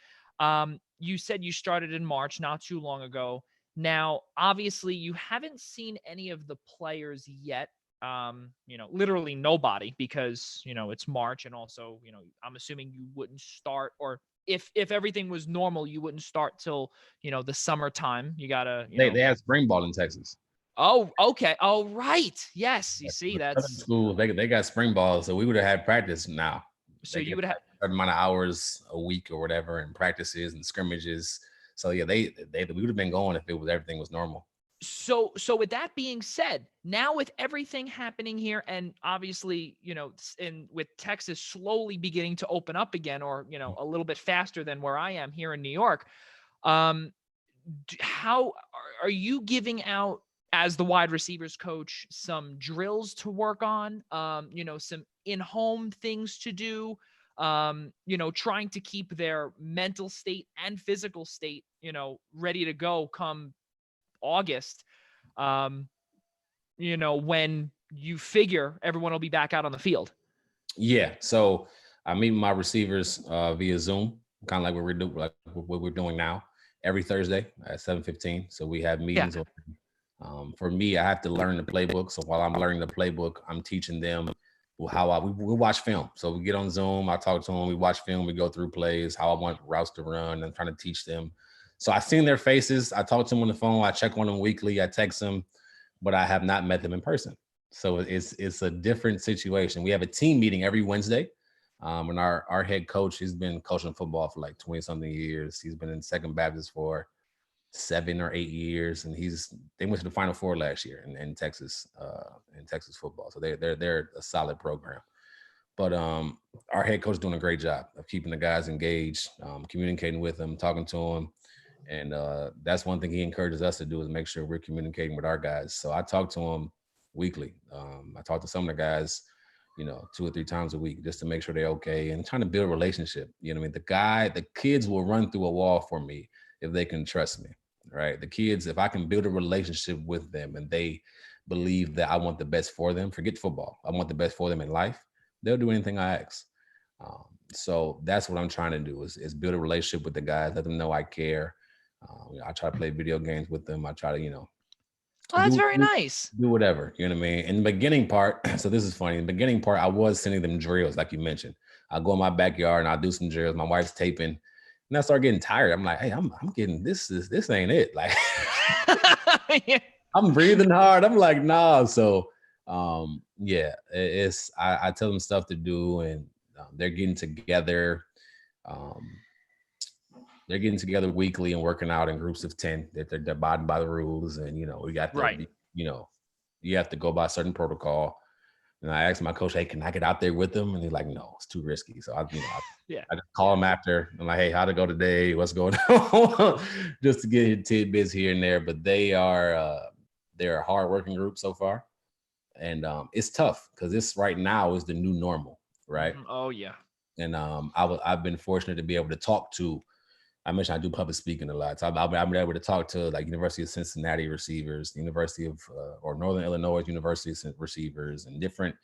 You said you started in March, not too long ago. Now, obviously, you haven't seen any of the players yet. Literally nobody because, it's March. And also, I'm assuming you wouldn't start, or if everything was normal, you wouldn't start till, the summertime. You gotta, They have spring ball in Texas. Oh, okay. Oh, right. Yes. You see, Southern that's school, they got spring ball, so we would have had practice now. so They you get would have. a certain amount of hours a week or whatever, and practices and scrimmages. So yeah, we would have been going if everything was normal. So with that being said, now with everything happening here, and obviously, and with Texas slowly beginning to open up again, or a little bit faster than where I am here in New York, um, how are you giving out as the wide receivers coach some drills to work on? Some in-home things to do. Trying to keep their mental state and physical state, ready to go come August, um, when you figure everyone will be back out on the field. Yeah. So I meet my receivers via Zoom, kind of like what we're doing now, every Thursday at 7:15. So we have Yeah. meetings. For me, I have to learn the playbook. So while I'm learning the playbook, I'm teaching them we watch film. So we get on Zoom, I talk to them, we watch film, we go through plays, how I want routes to run, and trying to teach them. So I've seen their faces. I talk to them on the phone. I check on them weekly. I text them, but I have not met them in person. So it's a different situation. We have a team meeting every Wednesday. And our head coach, he's been coaching football for like 20 something years. He's been in Second Baptist for 7 or 8 years, and they went to the Final Four last year in Texas football. So they're a solid program. But our head coach is doing a great job of keeping the guys engaged, communicating with them, talking to them. And that's one thing he encourages us to do is make sure we're communicating with our guys. So I talk to him weekly. I talk to some of the guys, 2 or 3 times a week just to make sure they're okay and trying to build a relationship. You know what I mean? The kids will run through a wall for me if they can trust me, right? The kids, if I can build a relationship with them and they believe that I want the best for them, forget football, I want the best for them in life, they'll do anything I ask. So that's what I'm trying to do is build a relationship with the guys, let them know I care. I try to play video games with them. I try to, Well, that's very nice. Do whatever, you know what I mean? In the beginning part, so this is funny. In the beginning part, I was sending them drills, like you mentioned. I go in my backyard and I do some drills. My wife's taping, and I start getting tired. I'm like, hey, I'm getting this ain't it. Like, Yeah. I'm breathing hard. I'm like, nah. So, yeah, I tell them stuff to do, and they're getting together. They're getting together weekly and working out in groups of 10. They're abiding by the rules, and we got to, Right. you have to go by a certain protocol. And I asked my coach, hey, can I get out there with them? And he's like, no, it's too risky. So I just call him after. I'm like, hey, how'd it go today? What's going on? Just to get tidbits here and there. But they're a hardworking group so far, and it's tough because this right now is the new normal, right? Oh yeah. And I've been fortunate to be able to talk to. I mentioned I do public speaking a lot. So I've been able to talk to like University of Cincinnati receivers, University of or Northern Illinois University receivers, and different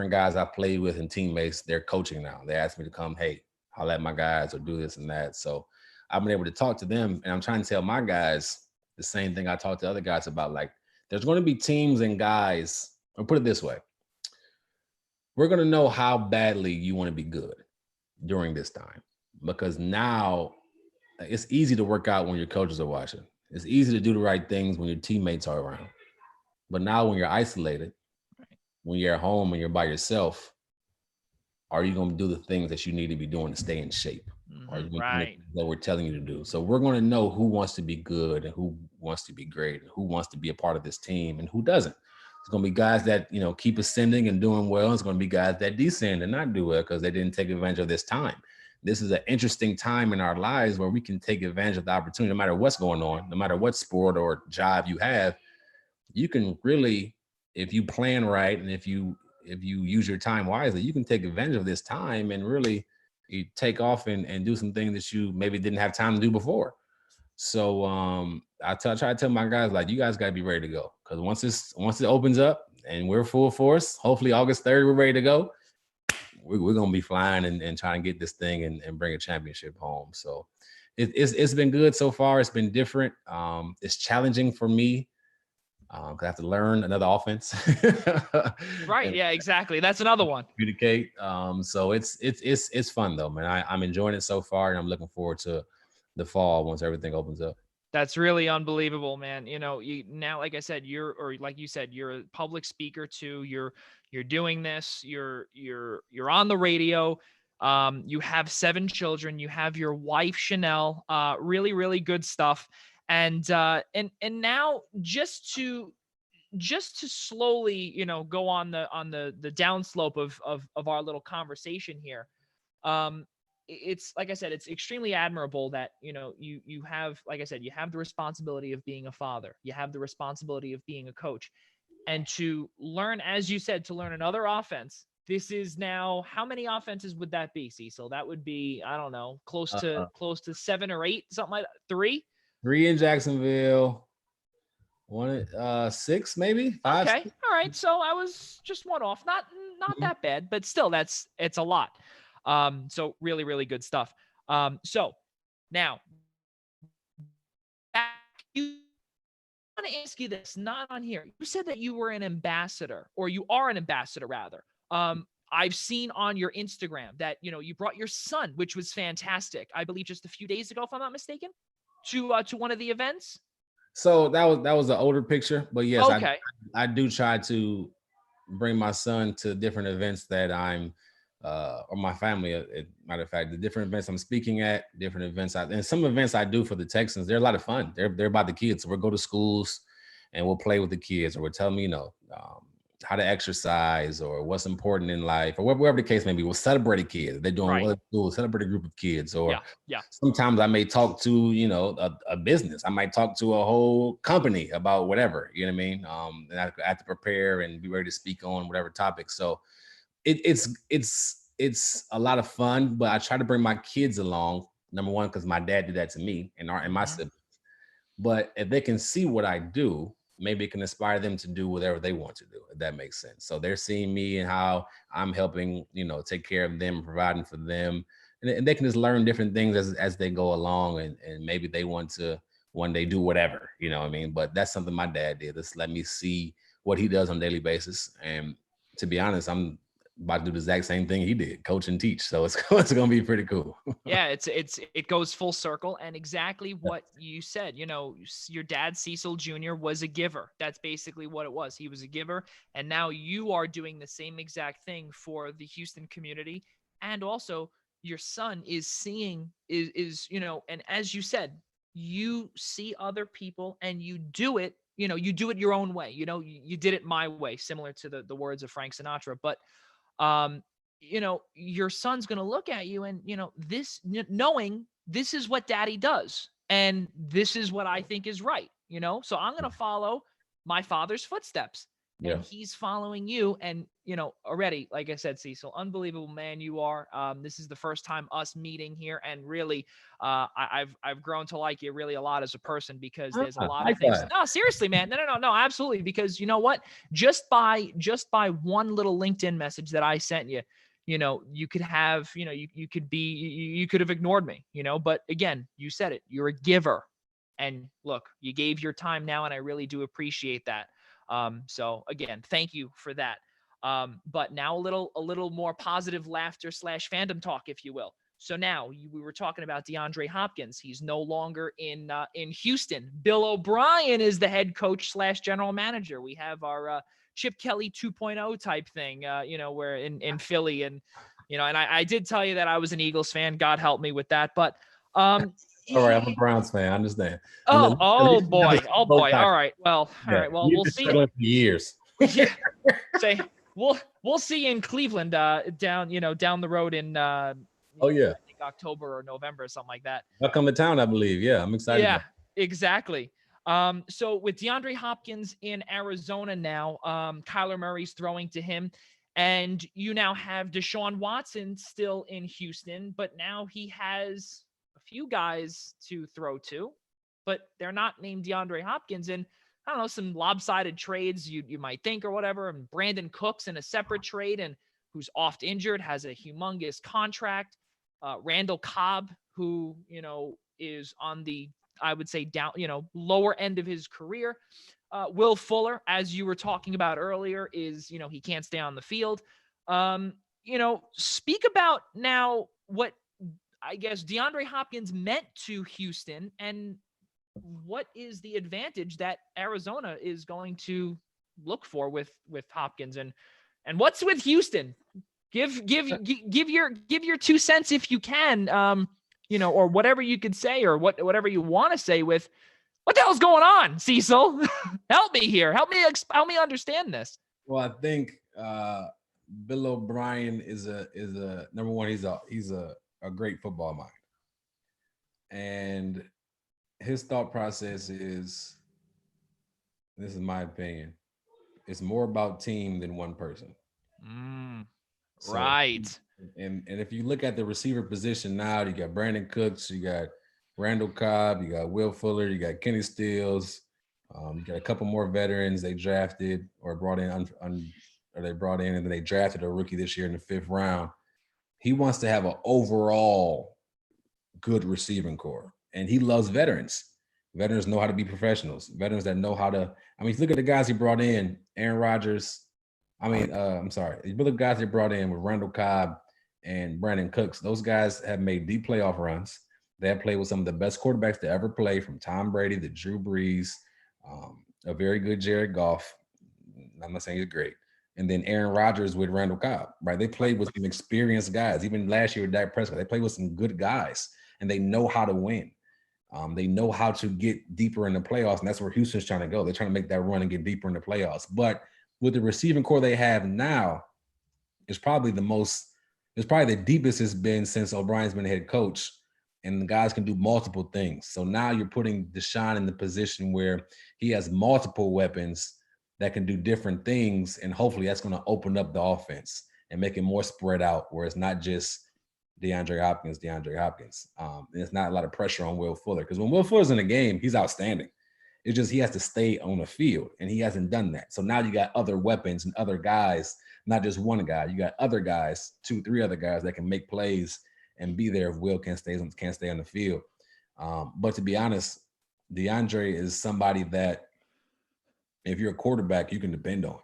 guys I played with and teammates. They're coaching now. They asked me to come, hey, holler at my guys or do this and that. So I've been able to talk to them, and I'm trying to tell my guys the same thing I talk to other guys about. Like, there's going to be teams and guys, or put it this way, we're going to know how badly you want to be good during this time, because now it's easy to work out when your coaches are watching. It's easy to do the right things when your teammates are around. But now when you're isolated, when you're at home and you're by yourself, are you going to do the things that you need to be doing to stay in shape? Are you going to do the things that we're telling you to do? So we're going to know who wants to be good and who wants to be great and who wants to be a part of this team and who doesn't. It's going to be guys that, keep ascending and doing well. It's going to be guys that descend and not do well because they didn't take advantage of this time. This is an interesting time in our lives where we can take advantage of the opportunity, no matter what's going on, no matter what sport or job you have. You can really, if you plan right and if you use your time wisely, you can take advantage of this time and really take off and do some things that you maybe didn't have time to do before. So I try to tell my guys, like, you guys got to be ready to go, because once it opens up and we're full force, hopefully August 3rd, we're ready to go. We're going to be flying and trying to get this thing and bring a championship home. So it's been good so far. It's been different. It's challenging for me because I have to learn another offense. Right. Yeah, exactly. That's another one. Communicate. So it's fun though, man. I'm enjoying it so far, and I'm looking forward to the fall once everything opens up. That's really unbelievable, man. You now, like I said, like you said, you're a public speaker too. You're doing this. You're on the radio. You have 7 children. You have your wife, Chanel. Really, really good stuff. And now just to slowly, go on the downslope of our little conversation here. It's like I said, it's extremely admirable that, you have, like I said, you have the responsibility of being a father. You have the responsibility of being a coach, and to learn, as you said, to learn another offense. This is now, how many offenses would that be, Cecil? That would be, I don't know, close to 7 or 8, something like that. 3 in Jacksonville, 6, maybe 5. Okay. All right. So I was just one off. Not that bad, but still, it's a lot. So really, really good stuff. So now, you want to ask you this, not on here. You said that you were an ambassador, or you are an ambassador rather. I've seen on your Instagram that, you brought your son, which was fantastic. I believe just a few days ago, if I'm not mistaken, to one of the events. So that was an older picture, but yes, okay. I do try to bring my son to different events that I'm, or my family. Matter of fact, the different events I'm speaking at, different events, and some events I do for the Texans. They're a lot of fun. They're about the kids. So we'll go to schools and we'll play with the kids, or we'll tell them, how to exercise or what's important in life or whatever the case may be. We'll celebrate a kid. They're doing Right. well at school, celebrate a group of kids. Or Yeah. sometimes I may talk to, a business. I might talk to a whole company about whatever, you know what I mean? And I have to prepare and be ready to speak on whatever topic. So it's a lot of fun, but I try to bring my kids along. Number one, because my dad did that to me and my siblings. But if they can see what I do, maybe it can inspire them to do whatever they want to do, if that makes sense. So they're seeing me and how I'm helping, take care of them, providing for them. And they can just learn different things as they go along. And maybe they want to one day do whatever, you know what I mean? But that's something my dad did. Just let me see what he does on a daily basis. And to be honest, I'm about to do the exact same thing he did, coach and teach. So it's going to be pretty cool. Yeah, it goes full circle, and exactly what you said. Your dad, Cecil Jr., was a giver. That's basically what it was. He was a giver, and now you are doing the same exact thing for the Houston community, and also your son is seeing and as you said, you see other people and you do it. You do it your own way. You did it my way, similar to the words of Frank Sinatra, but your son's going to look at you and, knowing this is what daddy does. And this is what I think is right, so I'm going to follow my father's footsteps. And he's following you. And, already, like I said, Cecil, unbelievable man you are. This is the first time us meeting here. And really, I've grown to like you really a lot as a person, because there's a lot of things. No, seriously, man. No, absolutely. Because you know what? Just by one little LinkedIn message that I sent you, you could have, you could have ignored me, but again, you said it, you're a giver. And look, you gave your time now, and I really do appreciate that. So again, thank you for that. But now a little more positive laughter / fandom talk, if you will. So now we were talking about DeAndre Hopkins. He's no longer in Houston. Bill O'Brien is the head coach / general manager. We have our Chip Kelly 2.0 type thing, where in Philly. And, and I did tell you that I was an Eagles fan. God help me with that. But all right, I'm a Browns fan. I understand. Oh boy. All right. Well, all right. Well, we'll see. For years. Yeah. Say we'll see you in Cleveland down the road in I think October or November or something like that. I'll come to town, I believe. Yeah, I'm excited. Yeah, exactly. So with DeAndre Hopkins in Arizona now, Kyler Murray's throwing to him, and you now have Deshaun Watson still in Houston, but now he has a few guys to throw to, but they're not named DeAndre Hopkins. And I don't know, some lopsided trades you might think or whatever. And Brandon Cooks in a separate trade, and who's oft injured, has a humongous contract. Randall Cobb, who, is on the, I would say, down, lower end of his career. Will Fuller, as you were talking about earlier, is, he can't stay on the field. Speak about now what I guess DeAndre Hopkins meant to Houston, and what is the advantage that Arizona is going to look for with Hopkins, and what's with Houston? Give your 2 cents if you can, or whatever you could say, or whatever you want to say with what the hell's going on, Cecil? Help me here. Help me understand this. Well, I think Bill O'Brien is a number one. He's a great football mind, and his thought process is, this is my opinion, it's more about team than one person. Right. And if you look at the receiver position now, you got Brandon Cooks, you got Randall Cobb, you got Will Fuller, you got Kenny Stills, you got a couple more veterans they drafted or brought in, and then they drafted a rookie this year in the 5th round. He wants to have an overall good receiving core, and he loves veterans. Veterans know how to be professionals. Veterans that know how to. I mean, if you look at the guys he brought in, Aaron Rodgers. You look at the guys they brought in with Randall Cobb and Brandon Cooks. Those guys have made deep playoff runs. They have played with some of the best quarterbacks to ever play, from Tom Brady to Drew Brees, a very good Jared Goff. I'm not saying he's great. And then Aaron Rodgers with Randall Cobb, right? They played with some experienced guys. Even last year with Dak Prescott, they played with some good guys, and they know how to win. They know how to get deeper in the playoffs, and that's where Houston's trying to go. They're trying to make that run and get deeper in the playoffs. But with the receiving core they have now, it's probably the deepest it's been since O'Brien's been head coach. And the guys can do multiple things. So now you're putting Deshaun in the position where he has multiple weapons that can do different things. And hopefully that's going to open up the offense and make it more spread out, where it's not just DeAndre Hopkins. And it's not a lot of pressure on Will Fuller. Because when Will Fuller's in the game, he's outstanding. It's just he has to stay on the field, and he hasn't done that. So now you got other weapons and other guys, not just one guy. You got other guys, 2-3 other guys that can make plays and be there if Will can't stay on the field. But to be honest, DeAndre is somebody that if you're a quarterback, you can depend on.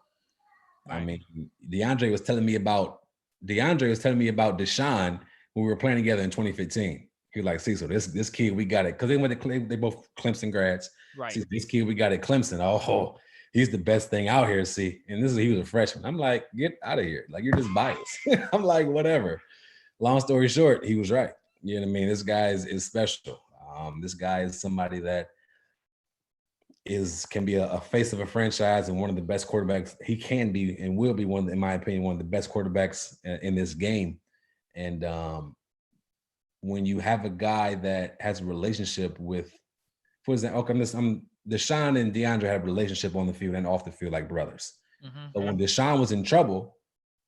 Right. I mean, DeAndre was telling me about Deshaun when we were playing together in 2015. He was like, Cecil, this kid, we got it. Because they both Clemson grads. Right. See, this kid, we got at Clemson. Oh, he's the best thing out here, see. And he was a freshman. I'm like, get out of here. Like, you're just biased. I'm like, whatever. Long story short, he was right. You know what I mean? This guy is special. This guy is somebody that can be a face of a franchise and one of the best quarterbacks. He can be and will be in my opinion, one of the best quarterbacks in this game. And when you have a guy that has a relationship with, for example, Deshaun and DeAndre have a relationship on the field and off the field like brothers. Mm-hmm. But when Deshaun was in trouble,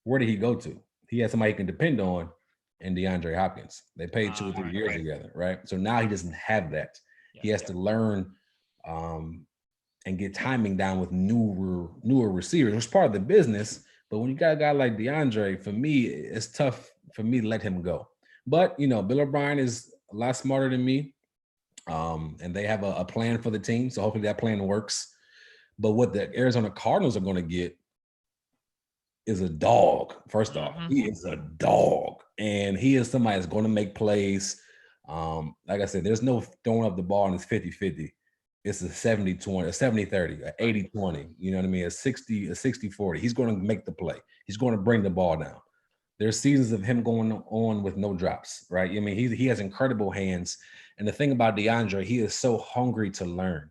where did he go to? He had somebody he can depend on, and DeAndre Hopkins. They played 2 or 3 years together, right? So now he doesn't have that. Yeah, he has to learn and get timing down with newer receivers, which is part of the business. But when you got a guy like DeAndre, for me, it's tough for me to let him go. But, Bill O'Brien is a lot smarter than me. And they have a plan for the team. So hopefully that plan works. But what the Arizona Cardinals are going to get is a dog. First off, he is a dog. And he is somebody that's going to make plays. Like I said, there's no throwing up the ball and it's 50-50. It's a 70-20, a 70-30, a 80-20. You know what I mean? A 60-40. He's going to make the play. He's going to bring the ball down. There's seasons of him going on with no drops, right? I mean, he has incredible hands. And the thing about DeAndre, he is so hungry to learn.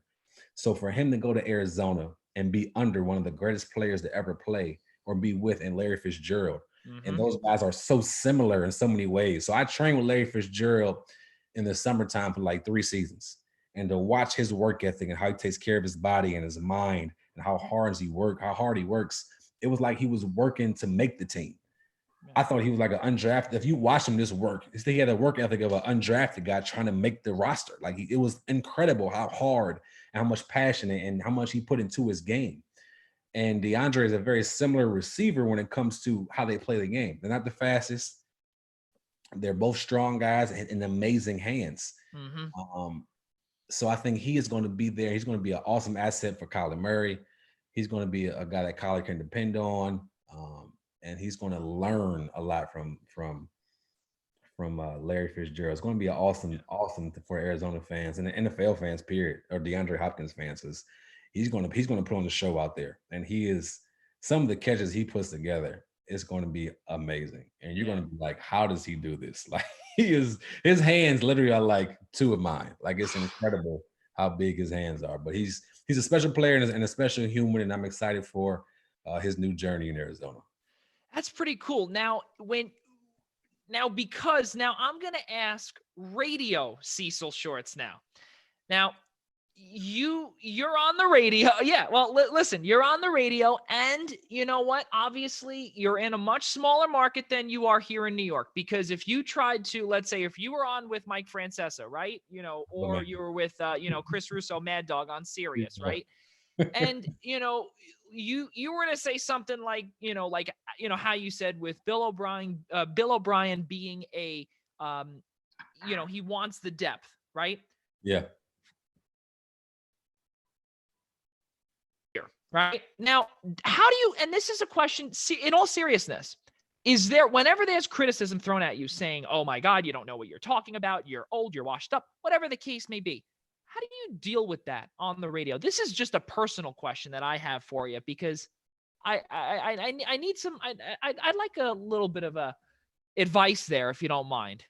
So for him to go to Arizona and be under one of the greatest players to ever play or be with in Larry Fitzgerald, and those guys are so similar in so many ways. So I trained with Larry Fitzgerald in the summertime for like 3 seasons. And to watch his work ethic and how he takes care of his body and his mind and how hard he works, it was like he was working to make the team. I thought he was like an undrafted. If you watch him work, he had a work ethic of an undrafted guy trying to make the roster. Like it was incredible how hard and how much passion and how much he put into his game. And DeAndre is a very similar receiver when it comes to how they play the game. They're not the fastest. They're both strong guys and amazing hands. So I think he is going to be there. He's going to be an awesome asset for Kyler Murray. He's going to be a guy that Kyler can depend on. And he's going to learn a lot from Larry Fitzgerald. It's going to be awesome for Arizona fans and the NFL fans, period, or DeAndre Hopkins fans, because he's going to put on the show out there. And some of the catches he puts together, it's going to be amazing. And you're going to be like, how does he do this? Like his hands literally are like 2 of mine. Like it's incredible how big his hands are. But he's a special player and a special human, and I'm excited for his new journey in Arizona. That's pretty cool. Now I'm going to ask radio Cecil Shorts now. Now, you're on the radio. Yeah, well, listen, you're on the radio, and you know what? Obviously, you're in a much smaller market than you are here in New York, because if you tried to, let's say, if you were on with Mike Francesa, right? Or you were with, Chris Russo, Mad Dog on Sirius, right? And, you were to say something like, how you said with Bill O'Brien being a, he wants the depth, right? Yeah. Right now, how do you, and this is a question, in all seriousness, is there, whenever there's criticism thrown at you saying, oh my God, you don't know what you're talking about, you're old, you're washed up, whatever the case may be, how do you deal with that on the radio? This is just a personal question that I have for you, because I need some, I'd like a little bit of a advice there, if you don't mind.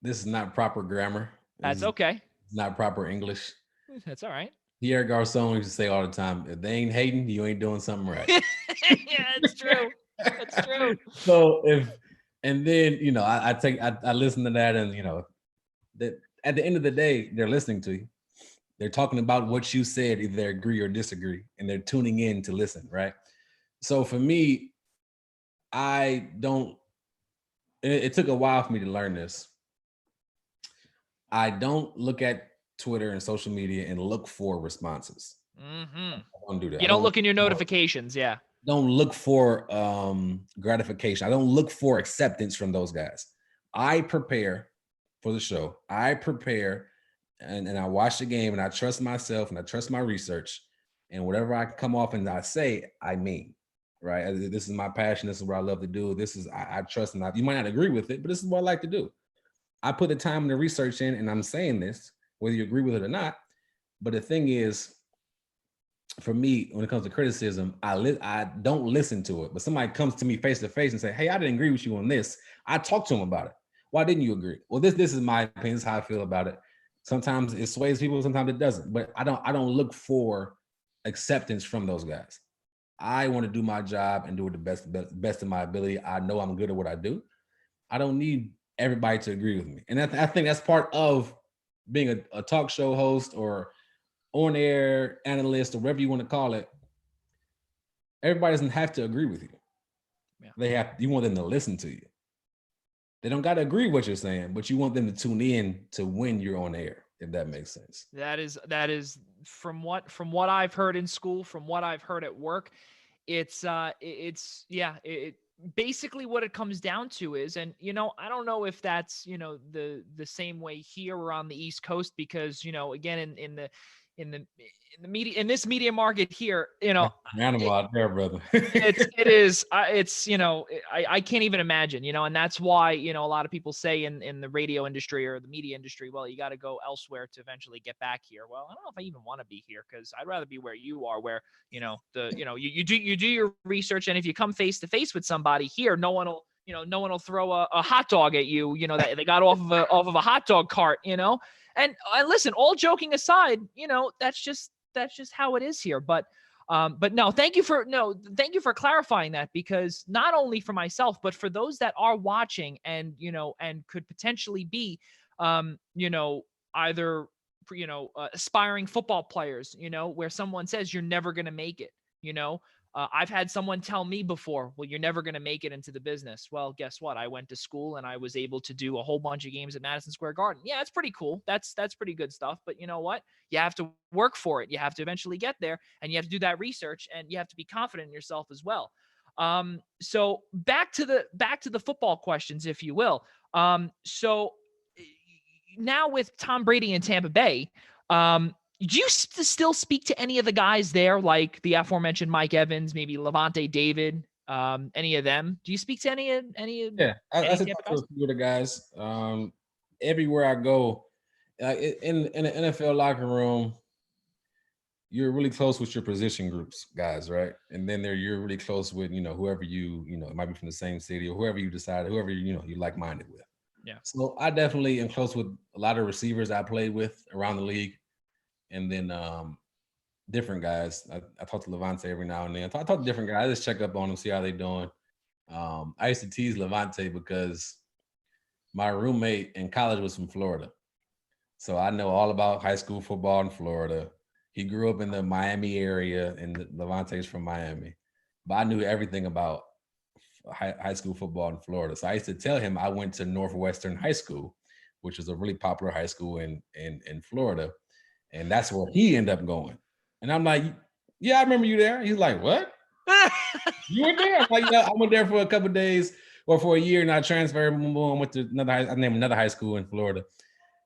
This is not proper grammar. That's okay. It's not proper English. That's all right. Pierre Garcon used to say all the time, if they ain't hating, you ain't doing something right. Yeah, it's true. It's true. So and then, I listen to that, and, that at the end of the day, they're listening to you. They're talking about what you said, either they agree or disagree, and they're tuning in to listen, right? So for me, I don't, it took a while for me to learn this. I don't look at Twitter and social media and look for responses. Mm-hmm. I don't do that. You don't look in your notifications. Yeah. Don't look for gratification. I don't look for acceptance from those guys. I prepare for the show. I prepare and I watch the game, and I trust myself and I trust my research. And whatever I come off and I say, I mean, right? This is my passion. This is what I love to do. This is, I trust, and you might not agree with it, but this is what I like to do. I put the time and the research in, and I'm saying this, whether you agree with it or not. But the thing is, for me, when it comes to criticism, I don't listen to it. But somebody comes to me face to face and say, "Hey, I didn't agree with you on this." I talk to them about it. Why didn't you agree? Well, this is my opinion. This is how I feel about it. Sometimes it sways people, sometimes it doesn't. But I don't look for acceptance from those guys. I want to do my job and do it the best of my ability. I know I'm good at what I do. I don't need everybody to agree with me. And I think that's part of being a talk show host or on-air analyst or whatever you want to call it. Everybody doesn't have to agree with you. Yeah. You want them to listen to you. They don't got to agree with what you're saying, but you want them to tune in to when you're on air, if that makes sense. That is from what I've heard in school, from what I've heard at work, it's basically what it comes down to is, and I don't know if that's the same way here or on the East Coast, because again in the media, in this media market here, animal out there, brother. it's I can't even imagine, and that's why a lot of people say in the radio industry or the media industry, well, you got to go elsewhere to eventually get back here. Well, I don't know if I even want to be here, because I'd rather be where you are, where you do your research, and if you come face to face with somebody here, no one will throw a hot dog at you, that they got off of a hot dog cart, and listen, all joking aside, that's just how it is here. But no, thank you for clarifying that, because not only for myself, but for those that are watching and could potentially be, either, aspiring football players, where someone says you're never going to make it, I've had someone tell me before, well, you're never going to make it into the business. Well, guess what? I went to school and I was able to do a whole bunch of games at Madison Square Garden. Yeah, it's pretty cool. That's pretty good stuff. But you know what? You have to work for it. You have to eventually get there, and you have to do that research, and you have to be confident in yourself as well. So back to the football questions, if you will. So now with Tom Brady in Tampa Bay, do you still speak to any of the guys there, like the aforementioned Mike Evans, maybe Levante David, any of them? Do you speak to any? Yeah, I talk to a few of the guys. Everywhere I go, in the NFL locker room, you're really close with your position groups, guys, right? And then you're really close with whoever it might be from the same city, or whoever you decide, whoever you like-minded with. Yeah. So I definitely am close with a lot of receivers I played with around the league. And then different guys. I talk to Levante every now and then. I talk to different guys. I just check up on them, see how they're doing. I used to tease Levante because my roommate in college was from Florida. So I know all about high school football in Florida. He grew up in the Miami area, and Levante's from Miami. But I knew everything about high school football in Florida. So I used to tell him I went to Northwestern High School, which is a really popular high school in Florida. And that's where he ended up going. And I'm like, yeah, I remember you there. He's like, what? You went there? I'm like, yeah, I went there for a couple of days or for a year, and I transferred. I went to another high school in Florida.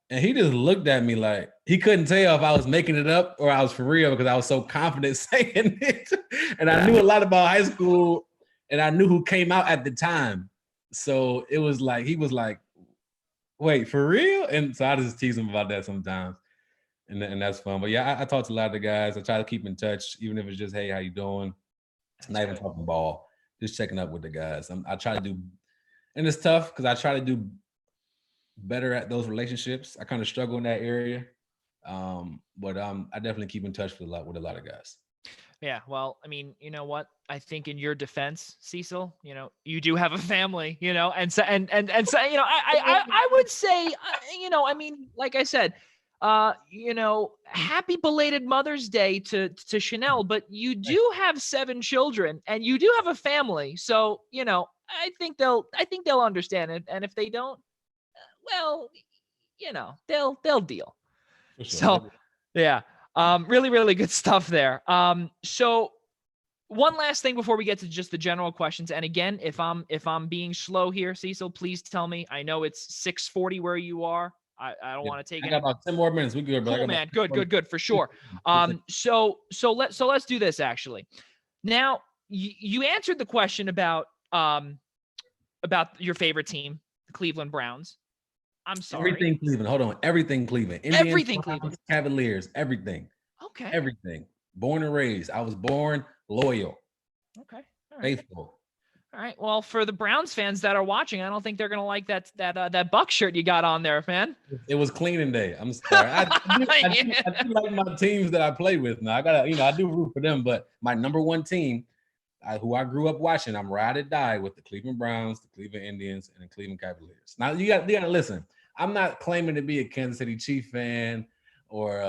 And he just looked at me like he couldn't tell if I was making it up or I was for real, because I was so confident saying it. And I knew a lot about high school, and I knew who came out at the time. So it was like, he was like, wait, for real? And so I just tease him about that sometimes. And that's fun. But yeah, I talk to a lot of the guys. I try to keep in touch, even if it's just, hey, how you doing? Not even talking ball, just checking up with the guys. I try to do, and it's tough because I try to do better at those relationships. I kind of struggle in that area. But I definitely keep in touch with a lot of guys. Yeah, well, I mean, you know what? I think in your defense, Cecil, you do have a family, and so and so, I would say, I mean, like I said, happy belated Mother's Day to Chanel, but you do have 7 children and you do have a family, so I think they'll understand it, and if they don't, well, they'll deal. For sure. So, yeah, really, really good stuff there. So one last thing before we get to just the general questions. And again, if I'm being slow here, Cecil, please tell me. I know it's 6:40 where you are. I don't want to take I got about 10 more minutes. We good, bro. Cool, man. Good for sure. So let's do this actually. Now, you answered the question about your favorite team, the Cleveland Browns. I'm sorry. Everything Cleveland. Hold on. Everything Cleveland. Indians, everything Cleveland. Cavaliers. Everything. Okay. Everything. Born and raised. I was born loyal. Okay. All right. Faithful. All right. Well, for the Browns fans that are watching, I don't think they're gonna like that Buck shirt you got on there, man. It was cleaning day. I'm sorry. I do like my teams that I play with. Now I do root for them, but my number one team, who I grew up watching, I'm ride or die with the Cleveland Browns, the Cleveland Indians, and the Cleveland Cavaliers. Now you got to listen. I'm not claiming to be a Kansas City Chief fan or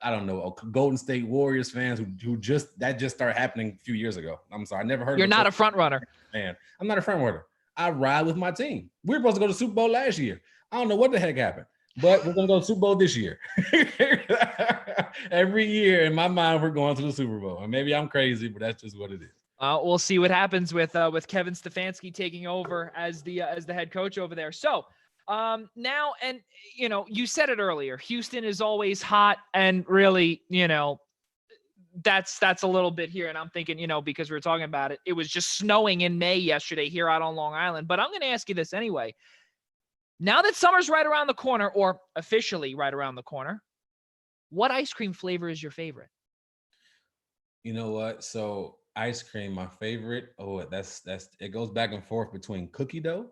I don't know, a Golden State Warriors fans who just started happening a few years ago. I'm sorry, I never heard. You're not a front runner, man. I'm not a front runner. I ride with my team. We were supposed to go to the Super Bowl last year. I don't know what the heck happened, but we're gonna go to the Super Bowl this year. Every year in my mind, we're going to the Super Bowl, and maybe I'm crazy, but that's just what it is. We'll see what happens with Kevin Stefanski taking over as the head coach over there. So. Now, and you said it earlier, Houston is always hot, and really, that's a little bit here. And I'm thinking, because we were talking about it, it was just snowing in May yesterday here out on Long Island. But I'm going to ask you this anyway. Now that summer's right around the corner, or officially right around the corner, what ice cream flavor is your favorite? You know what? So ice cream, my favorite. Oh, that's it goes back and forth between cookie dough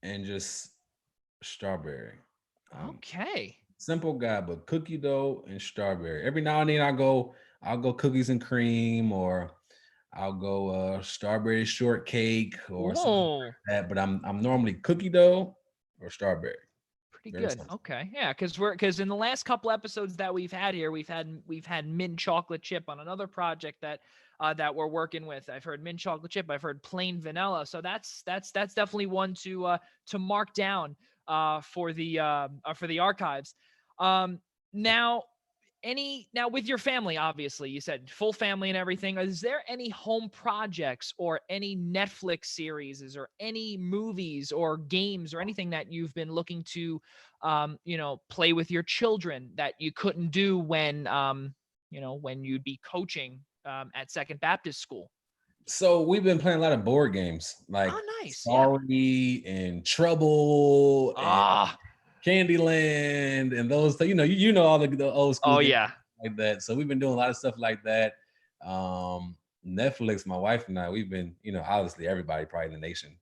and just strawberry. Okay. Simple guy, but cookie dough and strawberry. Every now and then I'll go cookies and cream, or I'll go strawberry shortcake or something like that. But I'm normally cookie dough or strawberry. Pretty good. Okay. Yeah, because in the last couple episodes that we've had here, we've had mint chocolate chip on another project that we're working with. I've heard mint chocolate chip. I've heard plain vanilla. So that's definitely one to mark down for the archives. Now with your family, obviously you said full family and everything. Is there any home projects or any Netflix series or any movies or games or anything that you've been looking to play with your children that you couldn't do when you'd be coaching at Second Baptist School? So we've been playing a lot of board games, like nice. Sorry and Trouble and Candyland and those. You know all the old school. Yeah, like that. So we've been doing a lot of stuff like that. Netflix, my wife and I, we've been, obviously everybody probably in the nation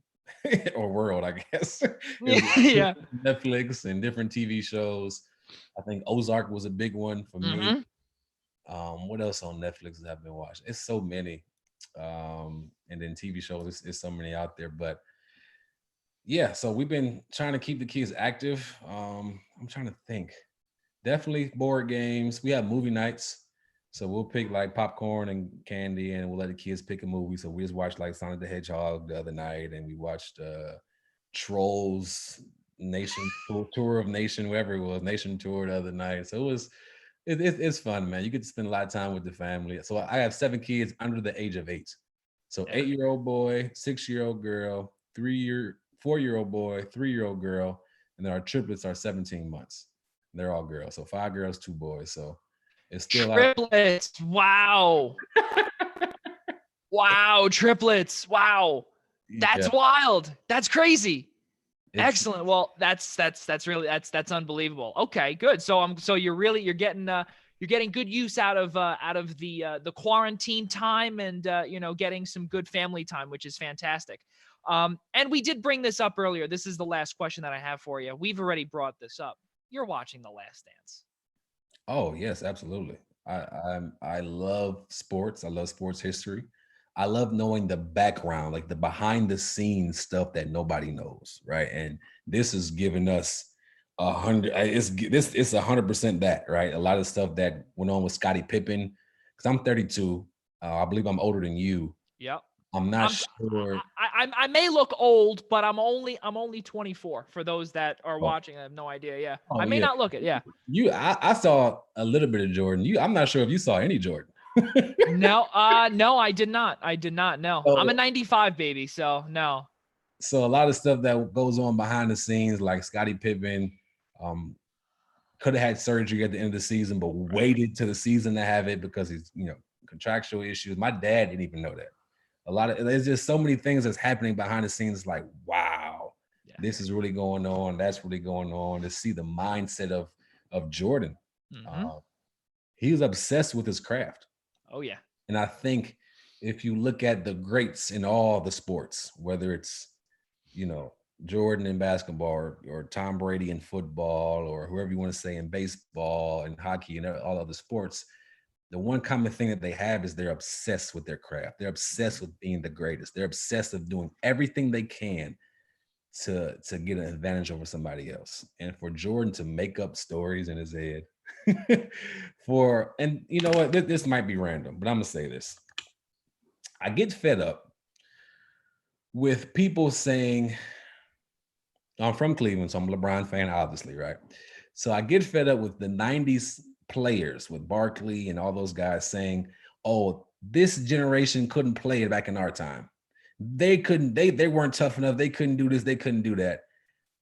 or world, I guess. Yeah. Netflix and different TV shows. I think Ozark was a big one for me. What else on Netflix have I been watching? It's so many. And then TV shows, it's so many out there. But yeah, so we've been trying to keep the kids active. I'm trying to think. Definitely board games. We have movie nights. So we'll pick like popcorn and candy, and we'll let the kids pick a movie. So we just watched like Sonic the Hedgehog the other night, and we watched Trolls Nation Tour of Nation, wherever it was, Nation Tour the other night. So it's fun, man. You get to spend a lot of time with the family. So I have 7 kids under the age of 8. So 8-year-old boy, 6-year-old girl, 4-year-old boy, 3-year-old girl, and then our triplets are 17 months. They're all girls. So 5 girls, 2 boys. So it's still triplets. Wow. Wow. Triplets. Wow. That's wild. That's crazy. Excellent. Well, that's really unbelievable. Okay, good. So you're getting good use out of the quarantine time and getting some good family time, which is fantastic. And we did bring this up earlier. This is the last question that I have for you. We've already brought this up. you're watching The Last Dance. Oh, yes, absolutely. I love sports. I love sports history. I love knowing the background, like the behind the scenes stuff that nobody knows, right? And this is giving us 100. It's 100% that, right? A lot of stuff that went on with Scottie Pippen. Because I'm 32. I believe I'm older than you. Yep. I'm not sure. I may look old, but I'm only 24 for those that are Oh, watching. I have no idea. Yeah. I oh may yeah. not look it. Yeah. I saw a little bit of Jordan. I'm not sure if you saw any Jordan. No, no, I did not. I did not. No. I'm a So, 95 baby, so no. so a lot of stuff that goes on behind the scenes, like Scottie Pippen, could have had surgery at the end of the season, but waited to the season to have it because he's, contractual issues. My dad didn't even know that. There's just so many things that's happening behind the scenes. Like, wow, Yeah. this is really going on. That's really going on. To see the mindset of Jordan, Mm-hmm. he was obsessed with his craft. Oh yeah. And I think if you look at the greats in all the sports, whether it's, Jordan in basketball or Tom Brady in football or whoever you want to say in baseball and hockey and all other sports, the one common thing that they have is they're obsessed with their craft. They're obsessed with being the greatest. They're obsessed with doing everything they can to get an advantage over somebody else. And for Jordan to make up stories in his head and you know what, this might be random, but I'm gonna say this. I get fed up with people saying, I'm from Cleveland, so I'm a LeBron fan, obviously, right? So I get fed up with the 90s players, with Barkley and all those guys saying, oh, this generation couldn't play it back in our time. They couldn't, they weren't tough enough. They couldn't do this, they couldn't do that.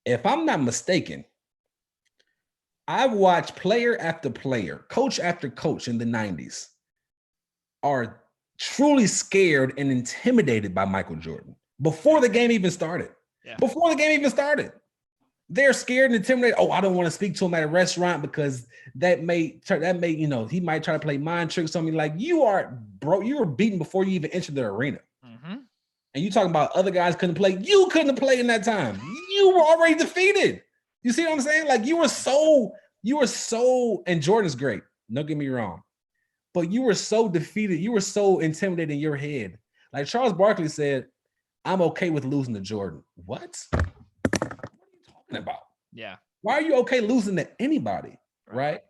If I'm not mistaken, I've watched player after player, coach after coach in the 90s are truly scared and intimidated by Michael Jordan before the game even started. Yeah. Before the game even started, they're scared and intimidated. Oh, I don't want to speak to him at a restaurant because that may, he might try to play mind tricks on me. Like, you are, bro, you were beaten before you even entered the arena. Mm-hmm. And you talking about other guys couldn't play. You couldn't play in that time. You were already defeated. You see what I'm saying? Like, you were so, and Jordan's great. Don't get me wrong. But you were so defeated. You were so intimidated in your head. Like Charles Barkley said, I'm okay with losing to Jordan. What? What are you talking about? Yeah. Why are you okay losing to anybody? Right?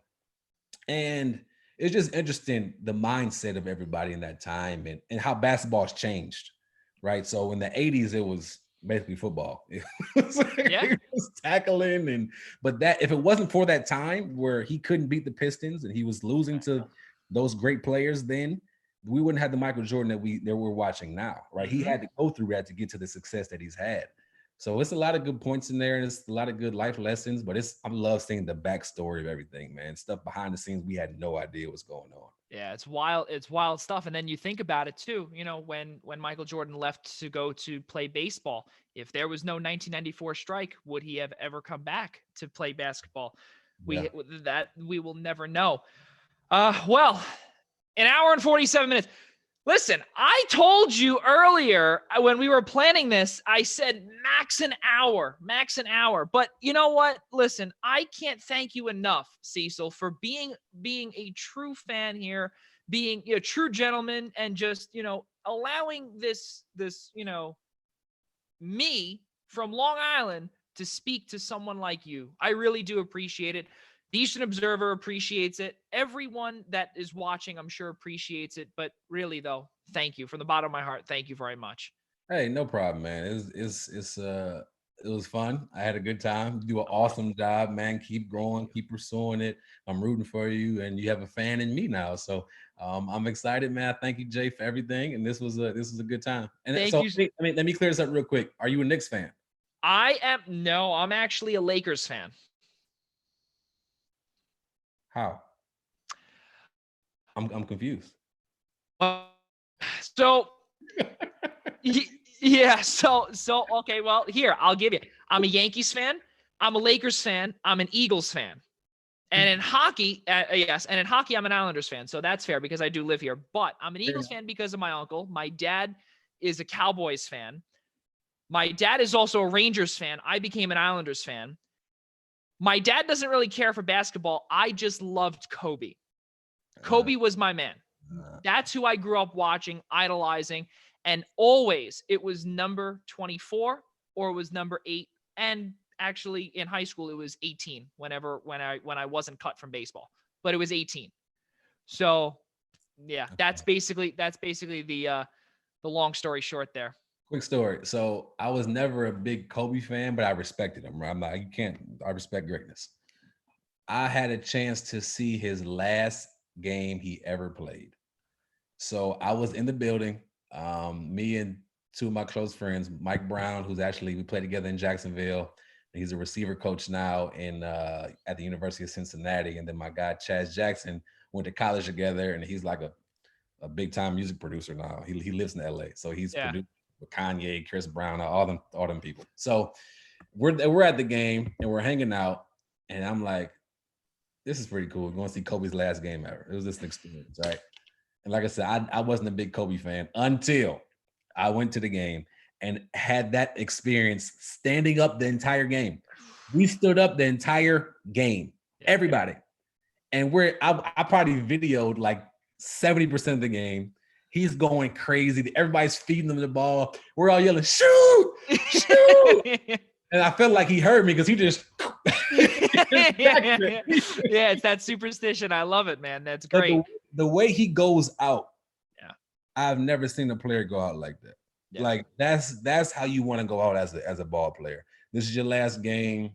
And it's just interesting, the mindset of everybody in that time and how basketball's changed. Right. So in the 80s, it was basically football. It was tackling. But that if it wasn't for that time where he couldn't beat the Pistons and he was losing to those great players, then we wouldn't have the Michael Jordan that we're watching now, right? Mm-hmm. He had to go through that to get to the success that he's had. So it's a lot of good points in there, and it's a lot of good life lessons. But I love seeing the backstory of everything, man. Stuff behind the scenes we had no idea what's going on. Yeah, it's wild. It's wild stuff. And then you think about it too. When Michael Jordan left to go to play baseball, if there was no 1994 strike, would he have ever come back to play basketball? We will never know. Well, an hour and 47 minutes. Listen, I told you earlier when we were planning this, I said max an hour. But you know what? Listen, I can't thank you enough, Cecil, for being a true fan here, being a true gentleman, and just, allowing this, me from Long Island to speak to someone like you. I really do appreciate it. The Eastern Observer appreciates it. Everyone that is watching, I'm sure, appreciates it. But really, though, thank you from the bottom of my heart. Thank you very much. Hey, no problem, man. It was fun. I had a good time. You do an awesome job, man. Keep growing, keep pursuing it. I'm rooting for you, and you have a fan in me now. So I'm excited, man. Thank you, Jay, for everything. And this was a good time. And thank so you. let me clear this up real quick. Are you a Knicks fan? I'm actually a Lakers fan. How? I'm confused. So yeah, so okay, well, here, I'll give you. I'm a Yankees fan, I'm a Lakers fan, I'm an Eagles fan. And in hockey, I'm an Islanders fan. So that's fair because I do live here. But I'm an Eagles fan because of my uncle. My dad is a Cowboys fan. My dad is also a Rangers fan. I became an Islanders fan. My dad doesn't really care for basketball. I just loved Kobe. Kobe was my man. That's who I grew up watching, idolizing. And always it was number 24 or it was number 8. And actually in high school, it was 18 when I wasn't cut from baseball, but it was 18. So yeah, that's basically the long story short there. Quick story. So I was never a big Kobe fan, but I respected him. Right? I'm like, I respect greatness. I had a chance to see his last game he ever played. So I was in the building. Me and two of my close friends, Mike Brown, we played together in Jacksonville. He's a receiver coach now at the University of Cincinnati. And then my guy, Chaz Jackson, went to college together, and he's like a big time music producer now. He lives in LA. So he's produced with Kanye, Chris Brown, all them people. So we're at the game and we're hanging out, and I'm like, this is pretty cool. We're going to see Kobe's last game ever. It was just an experience, right? And like I said, I wasn't a big Kobe fan until I went to the game and had that experience standing up the entire game. We stood up the entire game, everybody. And I probably videoed like 70% of the game. He's going crazy. Everybody's feeding him the ball. We're all yelling, shoot, shoot. And I felt like he heard me because he just yeah, it's that superstition. I love it, man. That's great. The way he goes out, I've never seen a player go out like that. Yeah. Like that's how you want to go out as a ball player. This is your last game.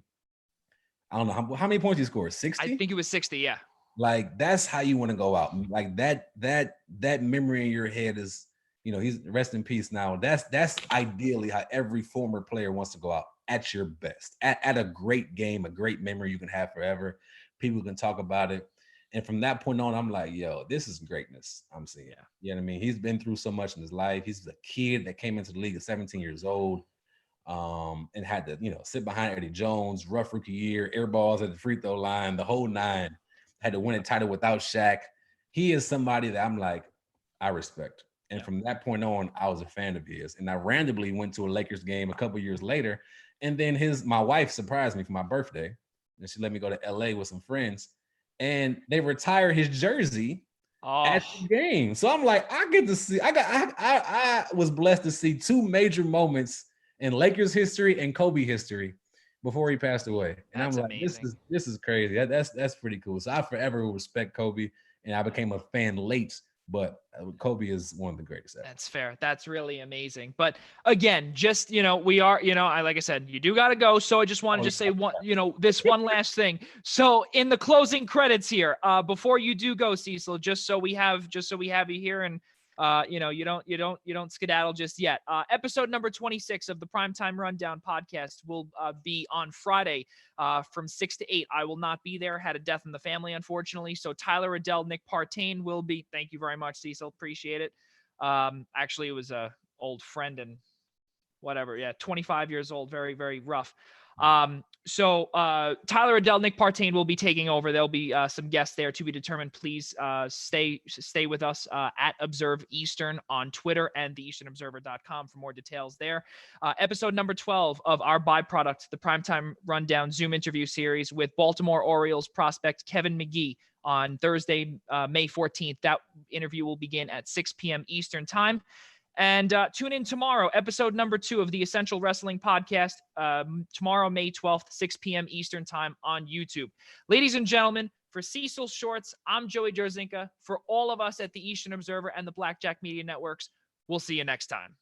I don't know how many points he scored. 60? I think it was 60. Yeah. Like that's how you want to go out. Like that memory in your head is, he's rest in peace now. That's ideally how every former player wants to go out, at your best, at a great game, a great memory you can have forever. People can talk about it. And from that point on, I'm like, yo, this is greatness I'm seeing. You know what I mean? He's been through so much in his life. He's a kid that came into the league at 17 years old and had to, sit behind Eddie Jones, rough rookie year, air balls at the free throw line, the whole nine, had to win a title without Shaq. He is somebody that I'm like, I respect. And from that point on, I was a fan of his. And I randomly went to a Lakers game a couple years later. And then my wife surprised me for my birthday. And she let me go to LA with some friends. And they retire his jersey at the game. So I'm like, I was blessed to see two major moments in Lakers history and Kobe history before he passed away. And that's I'm like, amazing. This is crazy. That's pretty cool. So I forever will respect Kobe, and I became a fan late. But Kobe is one of the greatest ever. That's fair. That's really amazing. But again, just, we are, like I said, you do got to go. So I just want to say this one last thing. So in the closing credits here, before you do go, Cecil, just so we have you here and, you don't skedaddle just yet. Episode number 26 of the Primetime Rundown podcast will be on Friday from 6 to 8. I will not be there. Had a death in the family, unfortunately. So Tyler Adele, Nick Partain will be. Thank you very much, Cecil. Appreciate it. Actually, it was a old friend and whatever. Yeah, 25 years old. Very, very rough. So Tyler Adele, Nick Partain will be taking over. There'll be some guests there to be determined. Please stay with us at Observe Eastern on Twitter and theeasternobserver.com for more details there. Episode number 12 of our byproduct, the Primetime Rundown Zoom interview series with Baltimore Orioles prospect Kevin McGee on Thursday, May 14th. That interview will begin at 6 p.m. Eastern time. And tune in tomorrow, episode number 2 of the Essential Wrestling Podcast, tomorrow, May 12th, 6 p.m. Eastern time on YouTube. Ladies and gentlemen, for Cecil Shorts, I'm Joey Jarzynka. For all of us at the Eastern Observer and the Blackjack Media Networks, we'll see you next time.